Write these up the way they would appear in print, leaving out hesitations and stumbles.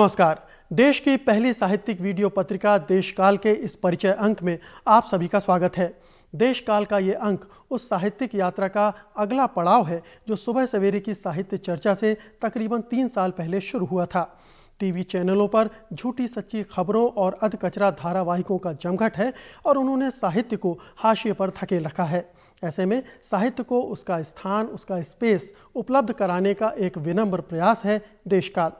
नमस्कार। देश की पहली साहित्यिक वीडियो पत्रिका देशकाल के इस परिचय अंक में आप सभी का स्वागत है। देशकाल का ये अंक उस साहित्यिक यात्रा का अगला पड़ाव है जो सुबह सवेरे की साहित्य चर्चा से तकरीबन 3 साल पहले शुरू हुआ था। टीवी चैनलों पर झूठी सच्ची खबरों और अधकचरा धारावाहिकों का जमघट है और उन्होंने साहित्य को हाशिए पर धकेल रखा है। ऐसे में साहित्य को उसका स्थान, उसका स्पेस उपलब्ध कराने का एक विनम्र प्रयास है देशकाल।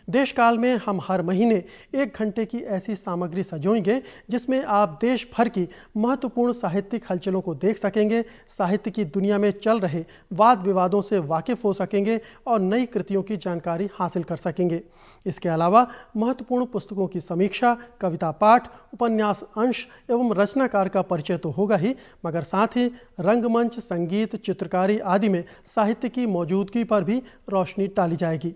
देशकाल में हम हर महीने 1 घंटे की ऐसी सामग्री सजोएंगे जिसमें आप देश भर की महत्वपूर्ण साहित्यिक हलचलों को देख सकेंगे, साहित्य की दुनिया में चल रहे वाद विवादों से वाकिफ हो सकेंगे और नई कृतियों की जानकारी हासिल कर सकेंगे। इसके अलावा महत्वपूर्ण पुस्तकों की समीक्षा, कविता पाठ, उपन्यास अंश एवं रचनाकार का परिचय तो होगा ही, मगर साथ ही रंगमंच, संगीत, चित्रकारी आदि में साहित्य की मौजूदगी पर भी रोशनी डाली जाएगी।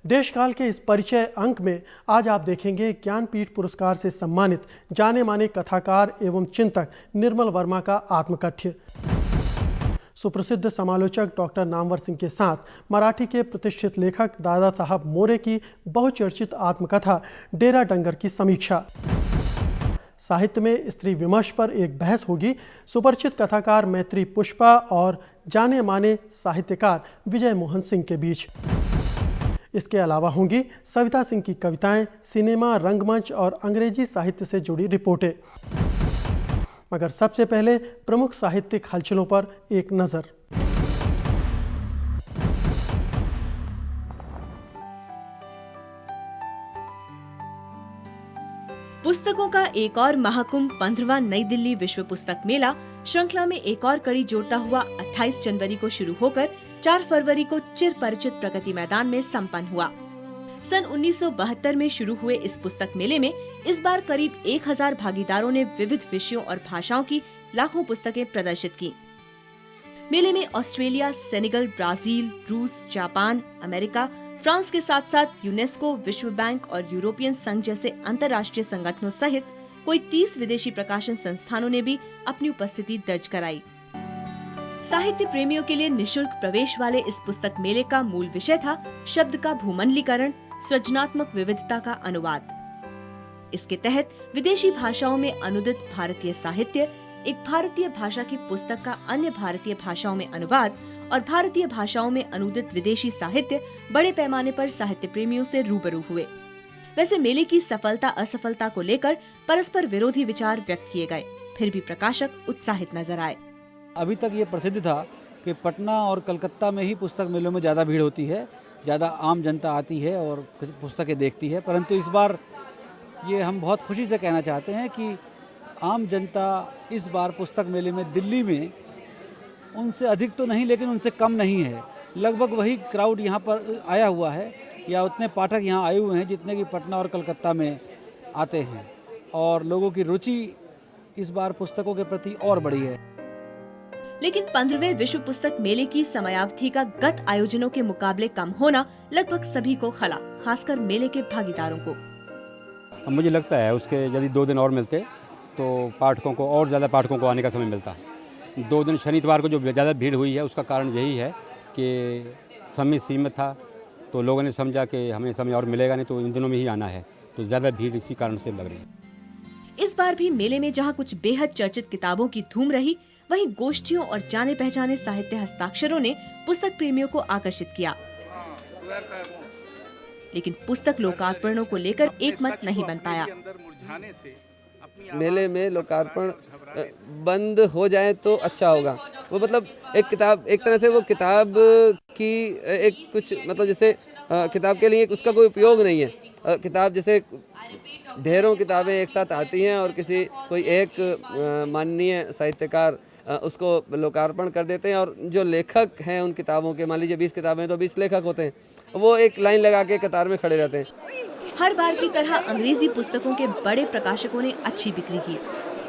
देशकाल के इस परिचय अंक में आज आप देखेंगे ज्ञानपीठ पुरस्कार से सम्मानित जाने माने कथाकार एवं चिंतक निर्मल वर्मा का आत्मकथ्य, सुप्रसिद्ध समालोचक डॉक्टर नामवर सिंह के साथ मराठी के प्रतिष्ठित लेखक दादा साहब मोरे की बहुचर्चित आत्मकथा डेरा डंगर की समीक्षा, साहित्य में स्त्री विमर्श पर एक बहस होगी सुपरिचित कथाकार मैत्री पुष्पा और जाने माने साहित्यकार विजय मोहन सिंह के बीच। इसके अलावा होंगी सविता सिंह की कविताएं, सिनेमा, रंगमंच और अंग्रेजी साहित्य से जुड़ी रिपोर्टें। मगर सबसे पहले प्रमुख साहित्यिक हलचलों पर एक नजर। पुस्तकों का एक और महाकुंभ 15वां नई दिल्ली विश्व पुस्तक मेला श्रृंखला में एक और कड़ी जोड़ता हुआ 28 जनवरी को शुरू होकर 4 फरवरी को चिर परिचित प्रगति मैदान में संपन्न हुआ। सन 1972 में शुरू हुए इस पुस्तक मेले में इस बार करीब 1000 भागीदारों ने विविध विषयों और भाषाओं की लाखों पुस्तकें प्रदर्शित की। मेले में ऑस्ट्रेलिया, सेनेगल, ब्राजील, रूस, जापान, अमेरिका, फ्रांस के साथ साथ यूनेस्को, विश्व बैंक और यूरोपियन संघ जैसे अंतर्राष्ट्रीय संगठनों सहित कोई 30 विदेशी प्रकाशन संस्थानों ने भी अपनी उपस्थिति दर्ज कराई। साहित्य प्रेमियों के लिए निशुल्क प्रवेश वाले इस पुस्तक मेले का मूल विषय था शब्द का भूमंडलीकरण, सृजनात्मक विविधता का अनुवाद। इसके तहत विदेशी भाषाओं में अनुदित भारतीय साहित्य, एक भारतीय भाषा की पुस्तक का अन्य भारतीय भाषाओं में अनुवाद और भारतीय भाषाओं में अनुदित विदेशी साहित्य बड़े पैमाने पर साहित्य प्रेमियों से रूबरू हुए। वैसे मेले की सफलता असफलता को लेकर परस्पर विरोधी विचार व्यक्त किए गए, फिर भी प्रकाशक उत्साहित नजर आए। अभी तक ये प्रसिद्ध था कि पटना और कलकत्ता में ही पुस्तक मेलों में ज़्यादा भीड़ होती है, ज़्यादा आम जनता आती है और पुस्तकें देखती है, परंतु इस बार ये हम बहुत खुशी से कहना चाहते हैं कि आम जनता इस बार पुस्तक मेले में दिल्ली में उनसे अधिक तो नहीं लेकिन उनसे कम नहीं है। लगभग वही क्राउड यहाँ पर आया हुआ है या उतने पाठक यहाँ आए हुए हैं जितने कि पटना और कलकत्ता में आते हैं, और लोगों की रुचि इस बार पुस्तकों के प्रति और बढ़ी है। लेकिन 15वें विश्व पुस्तक मेले की समयावधि का गत आयोजनों के मुकाबले कम होना लगभग सभी को खला, खासकर मेले के भागीदारों को। मुझे लगता है उसके यदि 2 दिन और मिलते तो पाठकों को और ज़्यादा पाठकों को आने का समय मिलता। 2 दिन शनिवार को जो ज़्यादा भीड़ हुई है उसका कारण यही है कि समय सीमित था, तो लोगों ने समझा कि हमें समय और मिलेगा नहीं तो इन दिनों में ही आना है, तो ज़्यादा भीड़ इसी कारण से लग रही है। इस बार भी मेले में जहां कुछ बेहद चर्चित किताबों की धूम रही, वहीं गोष्ठियों और जाने पहचाने साहित्य हस्ताक्षरों ने पुस्तक प्रेमियों को आकर्षित किया। लेकिन पुस्तक लोकार्पणों को लेकर एक मत नहीं बन पाया। मेले में लोकार्पण बंद हो जाए तो अच्छा होगा। वो मतलब एक किताब, एक तरह से वो किताब की एक कुछ मतलब जैसे किताब के लिए उसका कोई उपयोग नहीं है। किताब जैसे ढेरों किताबें एक साथ आती हैं और कोई एक माननीय साहित्यकार उसको लोकार्पण कर देते हैं, और जो लेखक हैं उन किताबों के, मान लीजिए 20 किताबें तो 20 लेखक होते हैं, वो एक लाइन लगा के कतार में खड़े रहते हैं। हर बार की तरह अंग्रेजी पुस्तकों के बड़े प्रकाशकों ने अच्छी बिक्री की।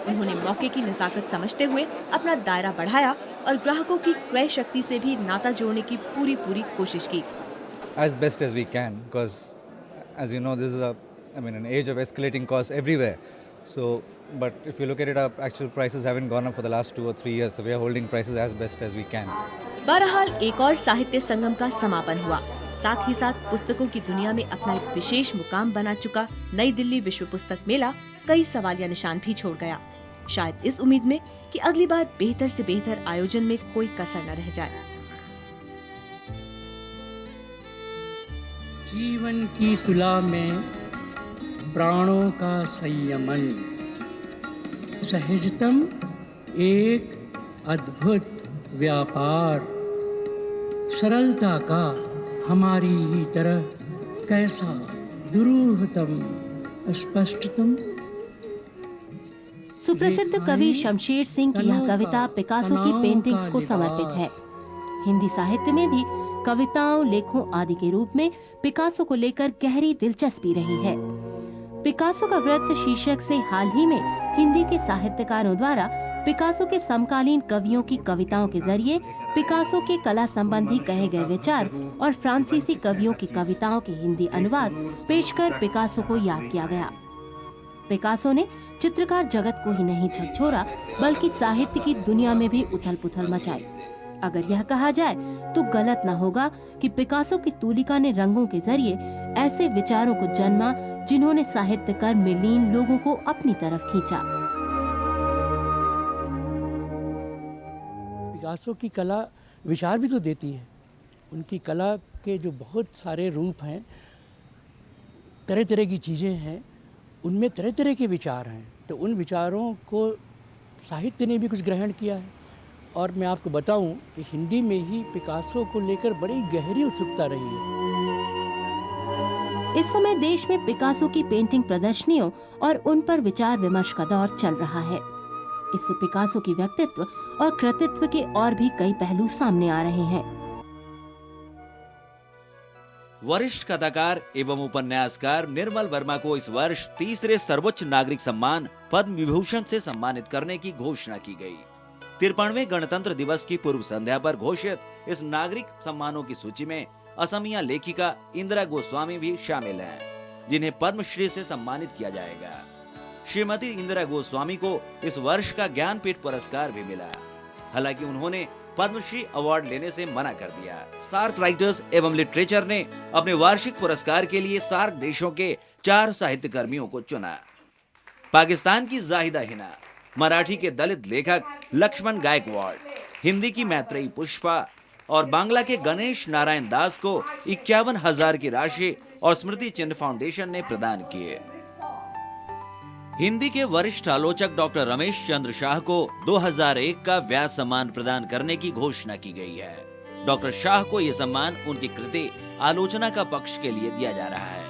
उन्होंने मौके की नज़ाकत समझते हुए अपना दायरा बढ़ाया और ग्राहकों की क्रय शक्ति से भी नाता जोड़ने की पूरी कोशिश की। As best as we can, because as you know, this is an age of escalating costs everywhere. So, but if you look at it, our actual prices haven't gone up for the last 2 or 3 years. So we are holding prices as best as we can. बहरहाल एक और साहित्य संगम का समापन हुआ। साथ ही साथ पुस्तकों की दुनिया में अपना एक विशेष मुकाम बना चुका नई दिल्ली विश्व पुस्तक मेला कई सवालिया निशान भी छोड़ गया। शायद इस उम्मीद में कि अगली बार बेहतर से बेहतर आयोजन में कोई कसर न रह जाए। जीवन की तुला में प्राणों का संयमन, सहजतम एक अद्भुत व्यापार, सरलता का हमारी ही तरह कैसा दुरूहतम स्पष्टतम। सुप्रसिद्ध कवि शमशेर सिंह की यह कविता पिकासो की पेंटिंग्स को समर्पित है। हिंदी साहित्य में भी कविताओं, लेखों आदि के रूप में पिकासो को लेकर गहरी दिलचस्पी रही है। पिकासो का व्रत शीर्षक से हाल ही में हिंदी के साहित्यकारों द्वारा पिकासो के समकालीन कवियों की कविताओं के जरिए पिकासो के कला संबंधी कहे गए विचार और फ्रांसीसी कवियों की कविताओं के हिंदी अनुवाद पेश कर पिकासो को याद किया गया। पिकासो ने चित्रकार जगत को ही नहीं झकझोरा बल्कि साहित्य की दुनिया में भी उथल पुथल मचाई। अगर यह कहा जाए तो गलत न होगा कि पिकासो की तूलिका ने रंगों के जरिए ऐसे विचारों को जन्मा जिन्होंने साहित्य कर्म में लीन लोगों को अपनी तरफ खींचा। पिकासो की कला विचार भी तो देती है। उनकी कला के जो बहुत सारे रूप हैं, तरह तरह की चीज़ें हैं, उनमें तरह तरह के विचार हैं। तो उन विचारों को साहित्य ने भी कुछ ग्रहण किया है। और मैं आपको बताऊं कि हिंदी में ही पिकासो को लेकर बड़ी गहरी उत्सुकता रही है। इस समय देश में पिकासो की पेंटिंग प्रदर्शनियों और उन पर विचार विमर्श का दौर चल रहा है। इससे पिकासो की व्यक्तित्व और कृतित्व के और भी कई पहलू सामने आ रहे हैं। वरिष्ठ कथाकार एवं उपन्यासकार निर्मल वर्मा को इस वर्ष तीसरे सर्वोच्च नागरिक सम्मान पद्म विभूषण से सम्मानित करने की घोषणा की गई। 53वें गणतंत्र दिवस की पूर्व संध्या पर घोषित इस नागरिक सम्मानों की सूची में असमिया लेखिका इंदिरा गोस्वामी भी शामिल हैं, जिन्हें पद्मश्री से सम्मानित किया जाएगा। श्रीमती इंदिरा गोस्वामी को इस वर्ष का ज्ञानपीठ पुरस्कार भी मिला। हालांकि उन्होंने पद्मश्री अवार्ड लेने से मना कर दिया। सार्क राइटर्स एवं लिटरेचर ने अपने वार्षिक पुरस्कार के लिए सार्क देशों के 4 साहित्य कर्मियों को चुना। पाकिस्तान की जाहिदा हिना, मराठी के दलित लेखक लक्ष्मण गायकवाड़, हिंदी की मैत्रेयी पुष्पा और बांग्ला के गणेश नारायण दास को 51,000 की राशि और स्मृति चिन्ह फाउंडेशन ने प्रदान किए। हिंदी के वरिष्ठ आलोचक डॉक्टर रमेश चंद्र शाह को 2001 का व्यास सम्मान प्रदान करने की घोषणा की गई है। डॉक्टर शाह को यह सम्मान उनकी कृति आलोचना का पक्ष के लिए दिया जा रहा है,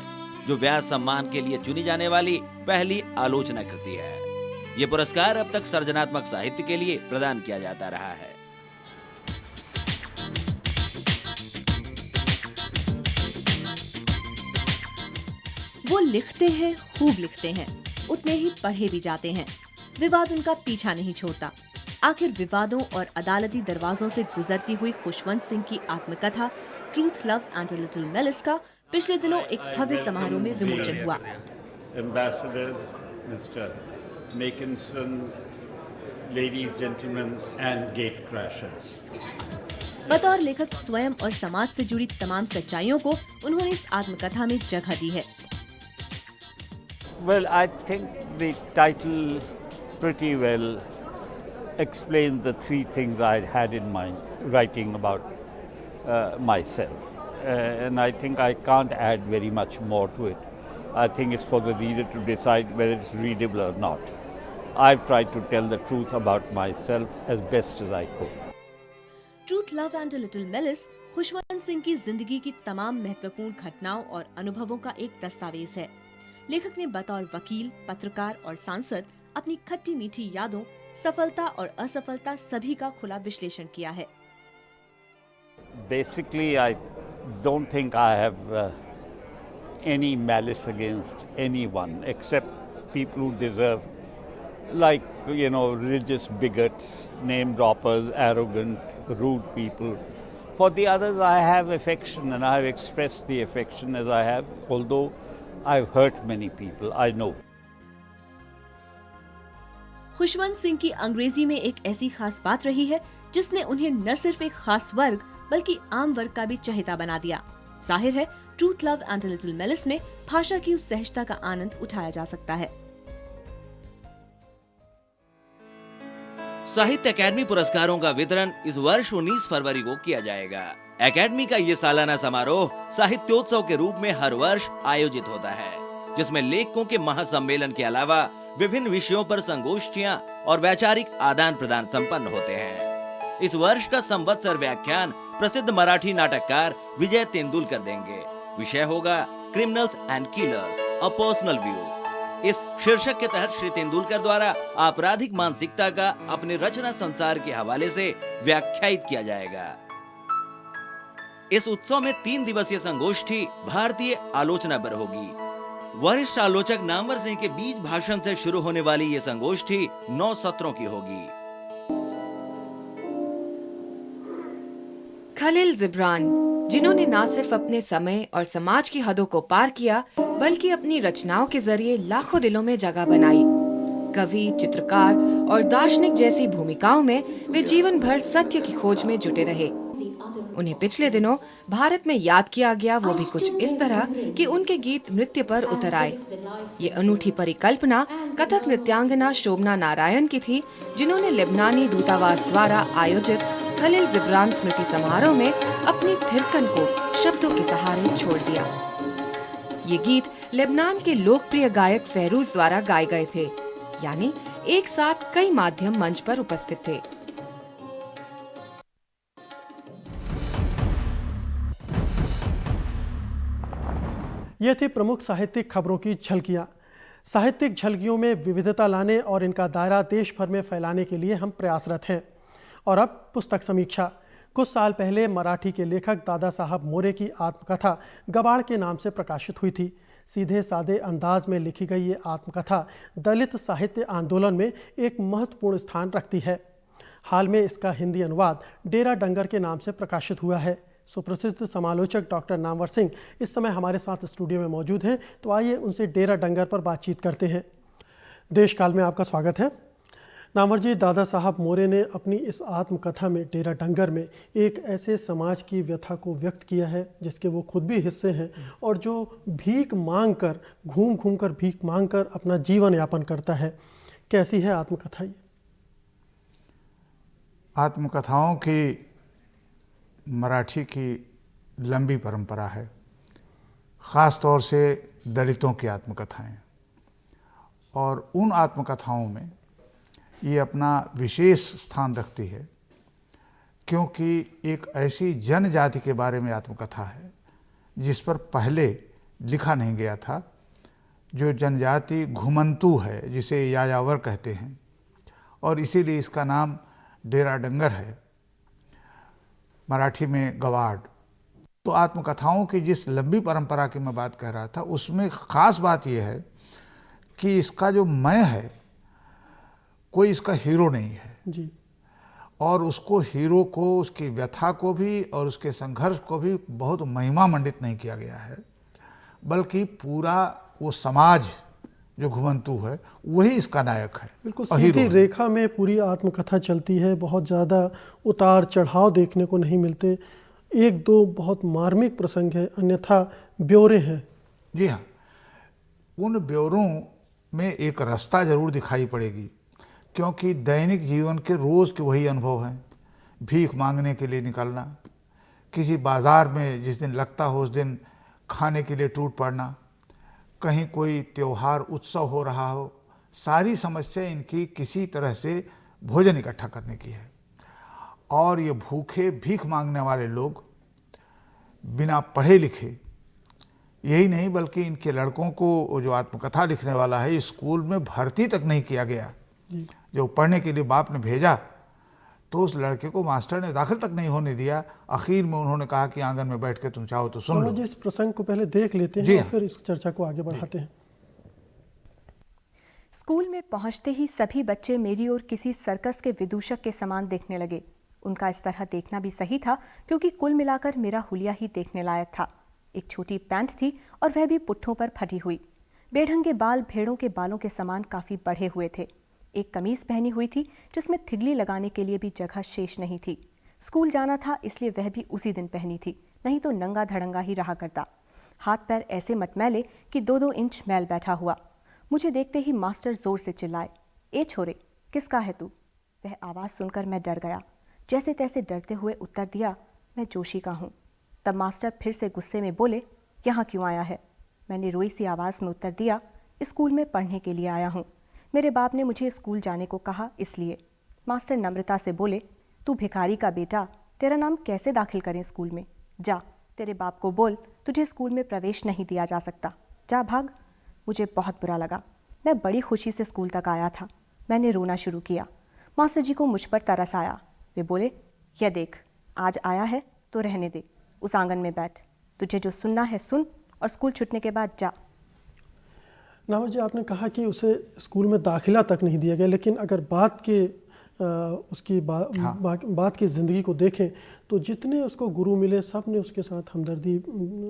जो व्यास सम्मान के लिए चुनी जाने वाली पहली आलोचना कृति है। ये पुरस्कार अब तक सर्जनात्मक साहित्य के लिए प्रदान किया जाता रहा है। वो लिखते हैं, खूब लिखते हैं, उतने ही पढ़े भी जाते हैं। विवाद उनका पीछा नहीं छोड़ता। आखिर विवादों और अदालती दरवाजों से गुजरती हुई खुशवंत सिंह की आत्मकथा truth, love and a little malice का पिछले दिनों एक भव्य समारोह में विमोचन हुआ। Mackinson, ladies, gentlemen, and gate crashers. बतौर लेखक स्वयं और समाज से जुड़ी तमाम सच्चाइयों को उन्होंने इस आत्मकथा में जगह दी है। Well, I think the title pretty well explains the 3 things I had in mind writing about myself. And I think I can't add very much more to it. I think it's for the reader to decide whether it's readable or not. I've tried to tell the truth about myself as best as I could. Truth, love and a little malice Khushwant Singh की जिंदगी की तमाम महत्वपूर्ण घटनाओं और अनुभवों का एक दस्तावेज है। लेखक ने बतौर वकील, पत्रकार और सांसद अपनी खट्टी मीठी यादों, सफलता और असफलता सभी का खुला विश्लेषण किया है। Basically, I don't think I have any malice against anyone except people who deserve, like, you know, religious bigots, name droppers, arrogant, rude people. For the others, I have affection, and I have expressed the affection as I have, although I've hurt many people, I know. Khushwant Singh की अंग्रेजी में एक ऐसी खास बात रही है जिसने उन्हें न सिर्फ एक खास वर्ग बल्कि आम वर्ग का भी चहेता बना दिया। जाहिर है truth, love and little malice में भाषा की उस सहजता का आनंद उठाया जा सकता है। साहित्य अकादमी पुरस्कारों का वितरण इस वर्ष 19 फरवरी को किया जाएगा। अकादमी का ये सालाना समारोह साहित्योत्सव के रूप में हर वर्ष आयोजित होता है, जिसमें लेखकों के महासम्मेलन के अलावा विभिन्न विषयों पर संगोष्ठियां और वैचारिक आदान प्रदान संपन्न होते हैं। इस वर्ष का संवत्सर व्याख्यान प्रसिद्ध मराठी नाटककार विजय तेंदुलकर देंगे। विषय होगा criminals and killers, a personal view. इस शीर्षक के तहत श्री तेंदुलकर द्वारा आपराधिक मानसिकता का अपने रचना संसार के हवाले से व्याख्यायित किया जाएगा। इस उत्सव में 3 दिवसीय संगोष्ठी भारतीय आलोचना पर होगी। वरिष्ठ आलोचक नामवर सिंह के बीच भाषण से शुरू होने वाली ये संगोष्ठी 9 सत्रों की होगी। खलील जिब्रान, जिन्होंने न सिर्फ अपने समय और समाज की हदों को पार किया बल्कि अपनी रचनाओं के जरिए लाखों दिलों में जगह बनाई। कवि, चित्रकार और दार्शनिक जैसी भूमिकाओं में वे जीवन भर सत्य की खोज में जुटे रहे। उन्हें पिछले दिनों भारत में याद किया गया, वो भी कुछ इस तरह कि उनके गीत नृत्य पर उतर आए। ये अनूठी परिकल्पना कथक नृत्यांगना शोभना नारायण की थी, जिन्होंने लेबनानी दूतावास द्वारा आयोजित खलील जिब्रान स्मृति समारोह में अपनी थिरकन को शब्दों के सहारे छोड़ दिया। ये गीत लेबनान के लोकप्रिय गायक फेरूज द्वारा गाए गए थे, यानी एक साथ कई माध्यम मंच पर उपस्थित थे। ये थी प्रमुख साहित्यिक खबरों की झलकियाँ। साहित्यिक झलकियों में विविधता लाने और इनका दायरा देश भर में फैलाने के लिए हम प्रयासरत हैं। और अब पुस्तक समीक्षा। कुछ साल पहले मराठी के लेखक दादा साहब मोरे की आत्मकथा गबाड़ के नाम से प्रकाशित हुई थी। सीधे सादे अंदाज में लिखी गई ये आत्मकथा दलित साहित्य आंदोलन में एक महत्वपूर्ण स्थान रखती है। हाल में इसका हिंदी अनुवाद डेरा डंगर के नाम से प्रकाशित हुआ है। सुप्रसिद्ध समालोचक डॉक्टर नामवर सिंह इस समय हमारे साथ स्टूडियो में मौजूद हैं, तो आइए उनसे डेरा डंगर पर बातचीत करते हैं। देशकाल में आपका स्वागत है। नामवर जी, दादा साहब मोरे ने अपनी इस आत्मकथा में डेरा डंगर में एक ऐसे समाज की व्यथा को व्यक्त किया है जिसके वो खुद भी हिस्से हैं और जो भीख मांग कर घूम घूम कर भीख मांग कर अपना जीवन यापन करता है। कैसी है आत्मकथा ये? आत्मकथाओं की मराठी की लंबी परंपरा है, ख़ास तौर से दलितों की आत्मकथाएं, और उन आत्मकथाओं में ये अपना विशेष स्थान रखती है क्योंकि एक ऐसी जनजाति के बारे में आत्मकथा है जिस पर पहले लिखा नहीं गया था, जो जनजाति घुमंतू है, जिसे यायावर कहते हैं, और इसीलिए इसका नाम डेरा डंगर है, मराठी में गवाड़। तो आत्मकथाओं की जिस लंबी परंपरा की मैं बात कर रहा था, उसमें ख़ास बात यह है कि इसका जो मैं है, कोई इसका हीरो नहीं है जी। और उसको हीरो को, उसकी व्यथा को भी और उसके संघर्ष को भी बहुत महिमा मंडित नहीं किया गया है, बल्कि पूरा वो समाज जो घुमंतू है वही इसका नायक है। बिल्कुल सीधी रेखा में पूरी आत्मकथा चलती है, बहुत ज़्यादा उतार चढ़ाव देखने को नहीं मिलते। एक दो बहुत मार्मिक प्रसंग है, अन्यथा ब्यौरे हैं। जी हाँ, उन ब्यौरों में एक रास्ता जरूर दिखाई पड़ेगी, क्योंकि दैनिक जीवन के रोज़ के वही अनुभव हैं। भीख मांगने के लिए निकलना, किसी बाज़ार में जिस दिन लगता हो उस दिन खाने के लिए टूट पड़ना, कहीं कोई त्यौहार उत्सव हो रहा हो, सारी समस्या इनकी किसी तरह से भोजन इकट्ठा करने की है। और ये भूखे भीख मांगने वाले लोग बिना पढ़े लिखे, यही नहीं बल्कि इनके लड़कों को, जो आत्मकथा लिखने वाला है, स्कूल में भर्ती तक नहीं किया गया। जो पढ़ने के लिए बाप ने भेजा तो उस लड़के को मास्टर ने दाखिल तक नहीं होने दिया। आखिर में उन्होंने कहा कि आंगन में बैठ के तुम चाहो तो सुन लो। इस प्रसंग को पहले देख लेते हैं और फिर इस चर्चा को आगे बढ़ाते हैं। स्कूल में पहुंचते ही सभी बच्चे मेरी ओर किसी सर्कस के विदूषक के समान देखने लगे। उनका इस तरह देखना भी सही था, क्योंकि कुल मिलाकर मेरा हुलिया ही देखने लायक था। एक छोटी पैंट थी और वह भी पुट्ठों पर फटी हुई। बेढंगे बाल भेड़ों के बालों के समान काफी बढ़े हुए थे। एक कमीज पहनी हुई थी जिसमें थिगली लगाने के लिए भी जगह शेष नहीं थी। स्कूल जाना था इसलिए वह भी उसी दिन पहनी थी, नहीं तो नंगा धड़ंगा ही रहा करता। हाथ पैर ऐसे मटमैले कि 2-2 इंच मैल बैठा हुआ। मुझे देखते ही मास्टर जोर से चिल्लाए, ए छोरे, किसका है तू? वह आवाज़ सुनकर मैं डर गया। जैसे तैसे डरते हुए उत्तर दिया, मैं जोशी का हूँ। तब मास्टर फिर से गुस्से में बोले, यहाँ क्यों आया है? मैंने रोई सी आवाज़ में उत्तर दिया, स्कूल में पढ़ने के लिए आया हूँ। मेरे बाप ने मुझे स्कूल जाने को कहा इसलिए। मास्टर नम्रता से बोले, तू भिखारी का बेटा, तेरा नाम कैसे दाखिल करें स्कूल में? जा, तेरे बाप को बोल तुझे स्कूल में प्रवेश नहीं दिया जा सकता, जा भाग। मुझे बहुत बुरा लगा। मैं बड़ी खुशी से स्कूल तक आया था। मैंने रोना शुरू किया। मास्टर जी को मुझ पर तरस आया। वे बोले, यह देख, आज आया है तो रहने दे, उस आंगन में बैठ, तुझे जो सुनना है सुन और स्कूल छूटने के बाद जा। नावर जी, आपने कहा कि उसे स्कूल में दाखिला तक नहीं दिया गया, लेकिन अगर बात की ज़िंदगी को देखें तो जितने उसको गुरु मिले सब ने उसके साथ हमदर्दी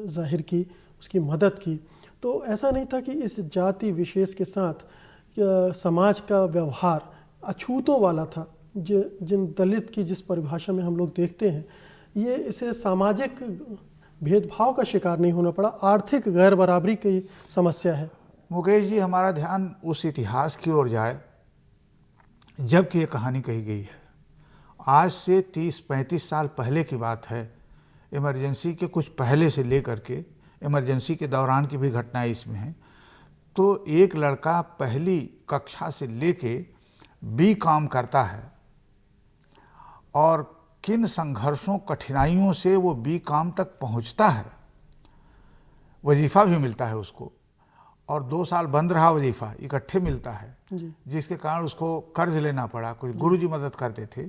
जाहिर की, उसकी मदद की। तो ऐसा नहीं था कि इस जाति विशेष के साथ समाज का व्यवहार अछूतों वाला था। जिन दलित की जिस परिभाषा में हम लोग देखते हैं, ये इसे सामाजिक भेदभाव का शिकार नहीं होना पड़ा, आर्थिक गैर बराबरी की समस्या है। मुकेश जी, हमारा ध्यान उस इतिहास की ओर जाए जबकि ये कहानी कही गई है। आज से 30-35 साल पहले की बात है। इमरजेंसी के कुछ पहले से लेकर के इमरजेंसी के दौरान की भी घटनाएं इसमें हैं। तो एक लड़का पहली कक्षा से लेके B.Com करता है और किन संघर्षों कठिनाइयों से वो B.Com तक पहुंचता है। वजीफ़ा भी मिलता है उसको और 2 साल बंद रहा वजीफ़ा, इकट्ठे मिलता है, जिसके कारण उसको कर्ज लेना पड़ा, कुछ गुरुजी मदद करते थे।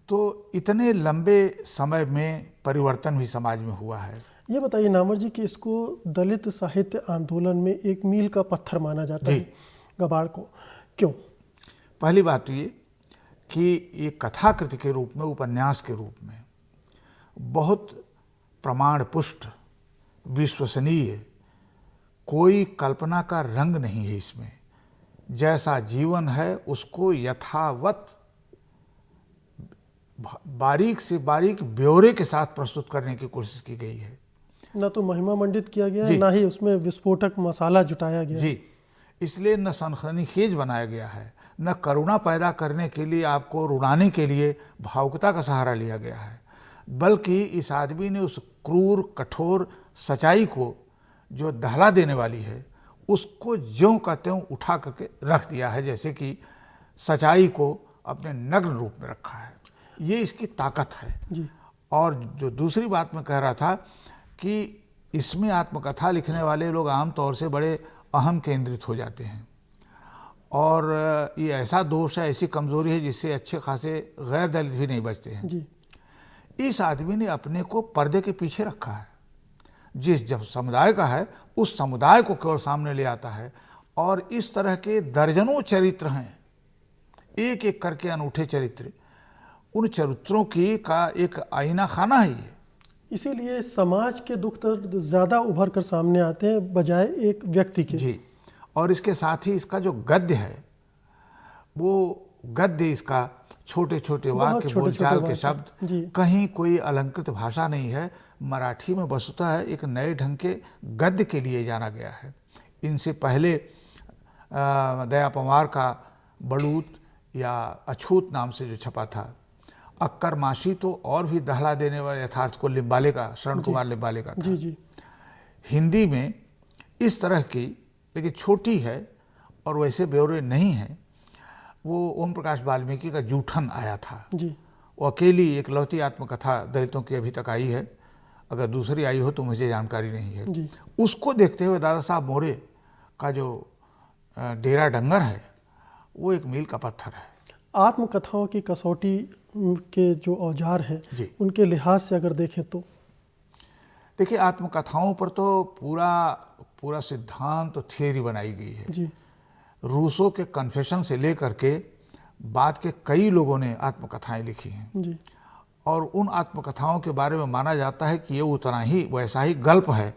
तो इतने लंबे समय में परिवर्तन भी समाज में हुआ है। ये बताइए नामर जी कि इसको दलित साहित्य आंदोलन में एक मील का पत्थर माना जाता है, गबाड़ को, क्यों? पहली बात तो ये कि ये कथाकृति के रूप में, उपन्यास के रूप में बहुत प्रमाण पुष्ट, विश्वसनीय, कोई कल्पना का रंग नहीं है इसमें। जैसा जीवन है उसको यथावत बारीक से बारीक ब्यौरे के साथ प्रस्तुत करने की कोशिश की गई है। ना तो महिमा मंडित किया गया है, ना ही उसमें विस्फोटक मसाला जुटाया गया जी। इसलिए न सनसनीखेज बनाया गया है, न करुणा पैदा करने के लिए, आपको रुलाने के लिए भावुकता का सहारा लिया गया है, बल्कि इस आदमी ने उस क्रूर कठोर सच्चाई को जो दहला देने वाली है उसको ज्यों का त्यों उठा करके रख दिया है, जैसे कि सच्चाई को अपने नग्न रूप में रखा है। ये इसकी ताकत है जी। और जो दूसरी बात मैं कह रहा था कि इसमें आत्मकथा लिखने वाले लोग आमतौर से बड़े अहम केंद्रित हो जाते हैं और ये ऐसा दोष है, ऐसी कमज़ोरी है जिससे अच्छे खासे गैर दलित भी नहीं बचते हैं जी। इस आदमी ने अपने को पर्दे के पीछे रखा है। जिस जब समुदाय का है उस समुदाय को केवल सामने ले आता है और इस तरह के दर्जनों चरित्र हैं, एक एक करके अनूठे चरित्र, उन चरित्रों की का एक आईना खाना है ये। इसीलिए समाज के दुख दर्द ज़्यादा उभर कर सामने आते हैं बजाय एक व्यक्ति के। जी। और इसके साथ ही इसका जो गद्य है, वो गद्य इसका छोटे छोटे वाक्य, बोलचाल के शब्द, कहीं कोई अलंकृत भाषा नहीं है। मराठी में वस्तुतः है एक नए ढंग के गद्य के लिए जाना गया है। इनसे पहले दया पवार का बड़ूत या अछूत नाम से जो छपा था, अक्कर माशी तो और भी दहला देने वाले यथार्थ को लिम्बाले का, शरण कुमार लिम्बाले का था। जी जी। हिंदी में इस तरह की, लेकिन छोटी है और वैसे ब्यौरे नहीं है, वो ओम प्रकाश वाल्मीकि का जूठन आया था जी। वो अकेली एक लौती आत्मकथा दलितों की अभी तक आई है, अगर दूसरी आई हो तो मुझे जानकारी नहीं है जी। उसको देखते हुए दादा साहब मोरे का जो डेरा डंगर है वो एक मील का पत्थर है। आत्मकथाओं की कसौटी के जो औजार हैं उनके लिहाज से अगर देखें तो देखिए, आत्मकथाओं पर तो पूरा सिद्धांत तो थियरी बनाई गई है जी। रूसो के कन्फेशन से लेकर के बाद के कई लोगों ने आत्मकथाएं लिखी हैं जी। और उन आत्मकथाओं के बारे में माना जाता है कि ये उतना ही वैसा ही गल्प है,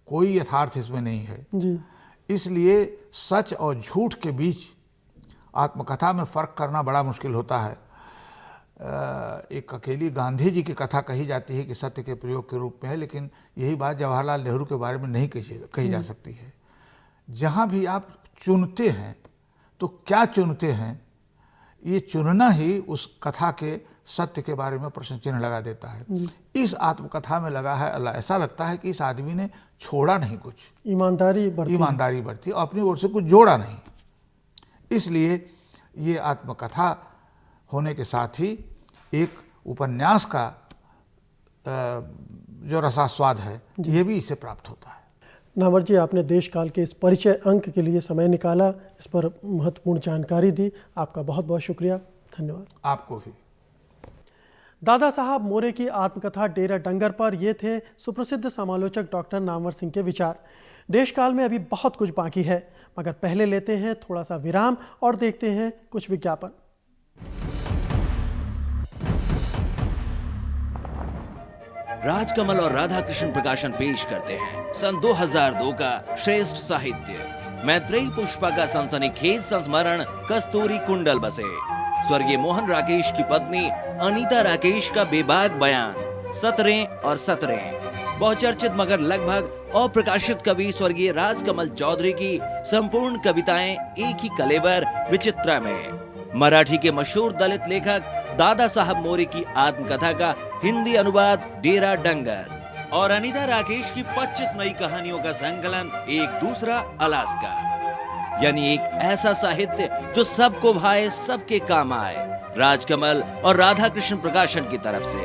कोई यथार्थ इसमें नहीं है जी। इसलिए सच और झूठ के बीच आत्मकथा में फ़र्क करना बड़ा मुश्किल होता है। एक अकेली गांधी जी की कथा कही जाती है कि सत्य के प्रयोग के रूप में है, लेकिन यही बात जवाहरलाल नेहरू के बारे में नहीं कही जा सकती है। जहाँ भी आप चुनते हैं तो क्या चुनते हैं, ये चुनना ही उस कथा के सत्य के बारे में प्रश्न चिन्ह लगा देता है। इस आत्मकथा में लगा है, ऐसा लगता है कि इस आदमी ने छोड़ा नहीं कुछ, ईमानदारी बरती और अपनी ओर से कुछ जोड़ा नहीं। इसलिए ये आत्मकथा होने के साथ ही एक उपन्यास का जो रसास्वाद है ये भी इससे प्राप्त होता है। नामवर जी, आपने देश काल के इस परिचय अंक के लिए समय निकाला, इस पर महत्वपूर्ण जानकारी दी, आपका बहुत बहुत शुक्रिया। धन्यवाद। आपको भी। दादा साहब मोरे की आत्मकथा डेरा डंगर पर ये थे सुप्रसिद्ध समालोचक डॉक्टर नामवर सिंह के विचार। देश काल में अभी बहुत कुछ बाकी है, मगर पहले लेते हैं थोड़ा सा विराम और देखते हैं कुछ विज्ञापन। राजकमल और राधा कृष्ण प्रकाशन पेश करते हैं सन 2002 का श्रेष्ठ साहित्य मैत्रेयी पुष्पा का सनसनीखेज संस्मरण कस्तूरी कुंडल बसे। स्वर्गीय मोहन राकेश की पत्नी अनीता राकेश का बेबाक बयान, सतरें और सतरें। बहुचर्चित मगर लगभग अप्रकाशित कवि स्वर्गीय राजकमल चौधरी की संपूर्ण कविताएं एक ही कलेवर विचित्रा में। मराठी के मशहूर दलित लेखक दादा साहब मोरे की आत्मकथा का हिंदी अनुवाद डेरा डंगर और अनीता राकेश की 25 नई कहानियों का संकलन एक दूसरा अलास्का। यानी एक ऐसा साहित्य जो सबको भाए, सबके काम आए। राजकमल और राधा कृष्ण प्रकाशन की तरफ से।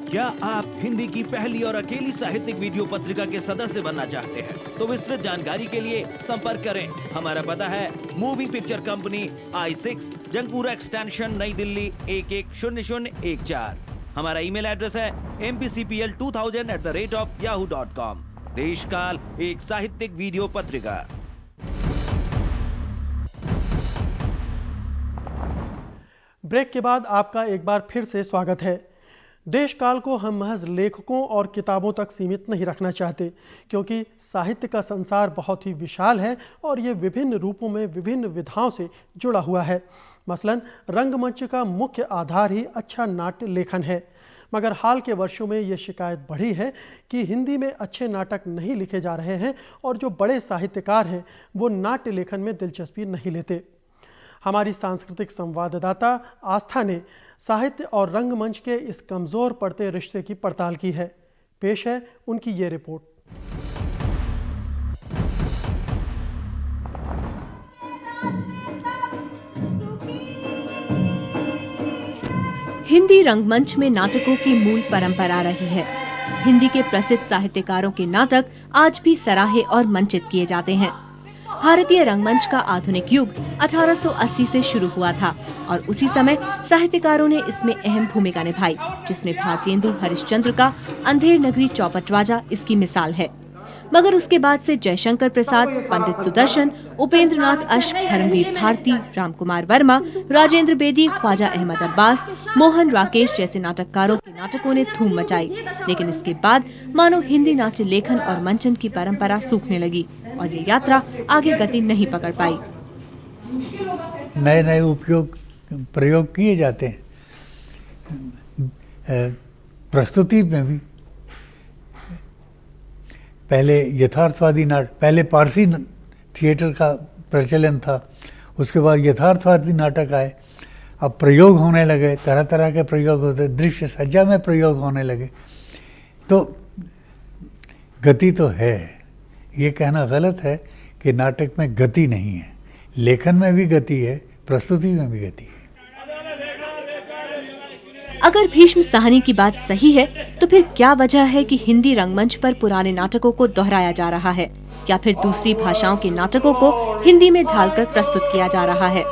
क्या आप हिंदी की पहली और अकेली साहित्यिक वीडियो पत्रिका के सदस्य बनना चाहते हैं? तो विस्तृत जानकारी के लिए संपर्क करें। हमारा पता है movie picture company I6, Jangpura extension, नई दिल्ली 110014। हमारा ईमेल एड्रेस है mpcpl2000@yahoo.com। देशकाल एक साहित्यिक वीडियो पत्रिका। ब्रेक के बाद आपका एक बार फिर से स्वागत है। देश काल को हम महज लेखकों और किताबों तक सीमित नहीं रखना चाहते, क्योंकि साहित्य का संसार बहुत ही विशाल है और ये विभिन्न रूपों में विभिन्न विधाओं से जुड़ा हुआ है। मसलन रंगमंच का मुख्य आधार ही अच्छा नाट्य लेखन है, मगर हाल के वर्षों में ये शिकायत बढ़ी है कि हिंदी में अच्छे नाटक नहीं लिखे जा रहे हैं और जो बड़े साहित्यकार हैं वो नाट्य लेखन में दिलचस्पी नहीं लेते। हमारी सांस्कृतिक संवाददाता आस्था ने साहित्य और रंगमंच के इस कमजोर पड़ते रिश्ते की पड़ताल की है। पेश है उनकी ये रिपोर्ट। हिंदी रंगमंच में नाटकों की मूल परंपरा रही है। हिंदी के प्रसिद्ध साहित्यकारों के नाटक आज भी सराहे और मंचित किए जाते हैं। भारतीय रंगमंच का आधुनिक युग 1880 से शुरू हुआ था और उसी समय साहित्यकारों ने इसमें अहम भूमिका निभाई, जिसमें भारतेंदु हरिश्चंद्र का अंधेर नगरी चौपट राजा इसकी मिसाल है। मगर उसके बाद से जयशंकर प्रसाद, पंडित सुदर्शन, उपेंद्र नाथ अश्क, धर्मवीर भारती, रामकुमार वर्मा, राजेंद्र बेदी, ख्वाजा अहमद अब्बास, मोहन राकेश जैसे नाटककारों के नाटकों ने धूम मचाई। लेकिन इसके बाद मानो हिंदी नाट्य लेखन और मंचन की परंपरा सूखने लगी और ये यात्रा आगे गति नहीं पकड़ पाई। नए नए प्रयोग किए जाते हैं प्रस्तुति में भी। पहले यथार्थवादी नाटक, पहले पारसी थिएटर का प्रचलन था, उसके बाद यथार्थवादी नाटक आए, अब प्रयोग होने लगे, तरह तरह के प्रयोग होते, दृश्य सज्जा में प्रयोग होने लगे। तो गति तो है, ये कहना गलत है कि नाटक में गति नहीं है। लेखन में भी गति है, प्रस्तुति में भी गति है। अगर भीष्म साहनी की बात सही है तो फिर क्या वजह है कि हिंदी रंगमंच पर पुराने नाटकों को दोहराया जा रहा है, या फिर दूसरी भाषाओं के नाटकों को हिंदी में ढालकर प्रस्तुत किया जा रहा है?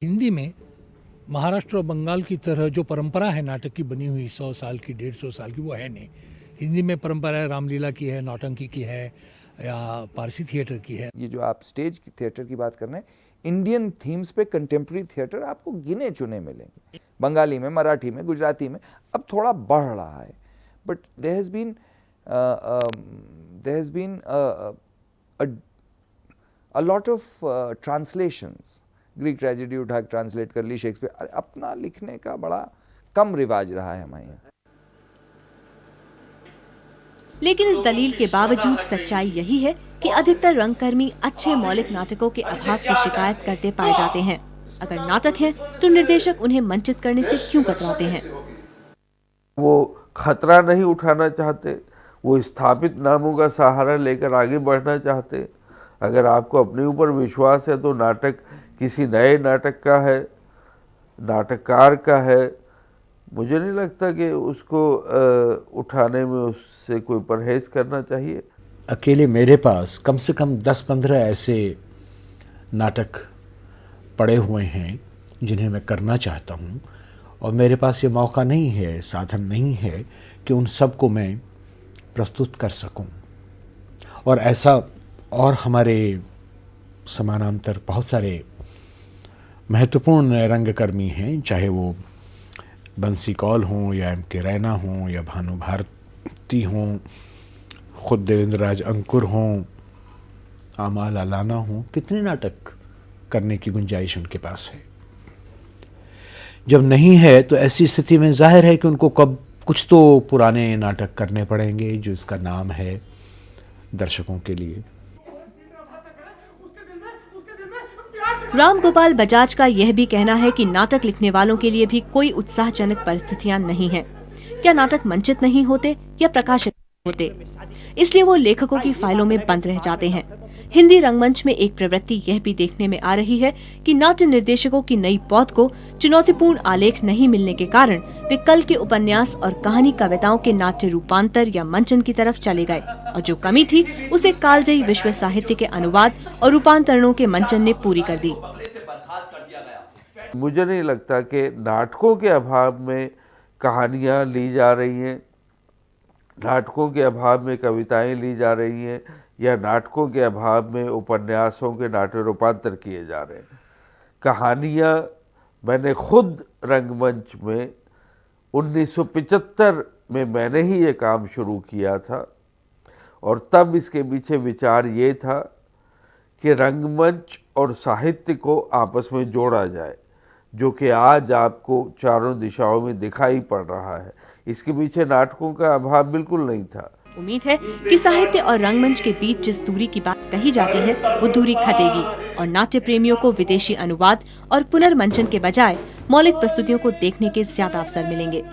हिंदी में महाराष्ट्र और बंगाल की तरह जो परंपरा है नाटक की बनी हुई 100 साल की, 150 साल की, वो है नहीं। हिंदी में परंपरा है, रामलीला की है, नौटंकी की है, या पारसी थिएटर की है। ये जो आप स्टेज की थिएटर की बात कर रहे हैं, इंडियन थीम्स पे कंटेम्प्रेरी थिएटर आपको गिने चुने मिलेंगे। बंगाली में, मराठी में, गुजराती में अब थोड़ा बढ़ रहा है, but there has been a lot of translations, Greek tragedy उठा के ट्रांसलेट कर ली, शेक्सपियर, अपना लिखने का बड़ा कम रिवाज रहा है हमारे यहाँ। लेकिन इस दलील के बावजूद सच्चाई यही है कि अधिकतर रंगकर्मी अच्छे मौलिक नाटकों के अभाव की शिकायत करते पाए जाते हैं। अगर नाटक है तो निर्देशक उन्हें मंचित करने से क्यों कतराते हैं? वो खतरा नहीं उठाना चाहते, वो स्थापित नामों का सहारा लेकर आगे बढ़ना चाहते। अगर आपको अपने ऊपर विश्वास है तो नाटक किसी नए नाटक का है, नाटककार का है, मुझे नहीं लगता कि उसको उठाने में उससे कोई परहेज करना चाहिए। अकेले मेरे पास कम से कम 10-15 ऐसे नाटक पड़े हुए हैं जिन्हें मैं करना चाहता हूँ, और मेरे पास ये मौका नहीं है, साधन नहीं है कि उन सब को मैं प्रस्तुत कर सकूं। और ऐसा और हमारे समानांतर बहुत सारे महत्वपूर्ण रंगकर्मी हैं, चाहे वो बंसी कौल हों या M.K. रैना हों या भानु भारती हों, खुद देवेंद्र राज अंकुर हों, आमाल अलाना हों, कितने नाटक करने की गुंजाइश उनके पास है। जब नहीं है तो ऐसी स्थिति में जाहिर है कि उनको कब कुछ तो पुराने नाटक करने पड़ेंगे जो इसका नाम है दर्शकों के लिए। राम गोपाल बजाज का यह भी कहना है कि नाटक लिखने वालों के लिए भी कोई उत्साहजनक परिस्थितियां नहीं हैं। क्या नाटक मंचित नहीं होते या प्रकाशित होते, इसलिए वो लेखकों की फाइलों में बंद रह जाते हैं। हिंदी रंगमंच में एक प्रवृत्ति यह भी देखने में आ रही है कि नाट्य निर्देशकों की नई पौध को चुनौतीपूर्ण आलेख नहीं मिलने के कारण वे कल के उपन्यास और कहानी कविताओं के नाट्य रूपांतर या मंचन की तरफ चले गए, और जो कमी थी उसे कालजयी विश्व साहित्य के अनुवाद और रूपांतरणों के मंचन ने पूरी कर दी। मुझे नहीं लगता कि नाटकों के अभाव में कहानियाँ ली जा रही हैं, नाटकों के अभाव में कविताएं ली जा रही हैं, या नाटकों के अभाव में उपन्यासों के नाट्य रूपांतर किए जा रहे हैं। कहानियाँ मैंने खुद रंगमंच में 1975 में मैंने ही ये काम शुरू किया था, और तब इसके पीछे विचार ये था कि रंगमंच और साहित्य को आपस में जोड़ा जाए, जो कि आज आपको चारों दिशाओं में दिखाई पड़ रहा है। इसके पीछे नाटकों का अभाव बिल्कुल नहीं था। उम्मीद है कि साहित्य और रंगमंच के बीच जिस दूरी की बात कही जाती है वो दूरी घटेगी और नाट्य प्रेमियों को विदेशी अनुवाद और पुनर्मंचन के बजाय मौलिक प्रस्तुतियों को देखने के ज्यादा अवसर मिलेंगे।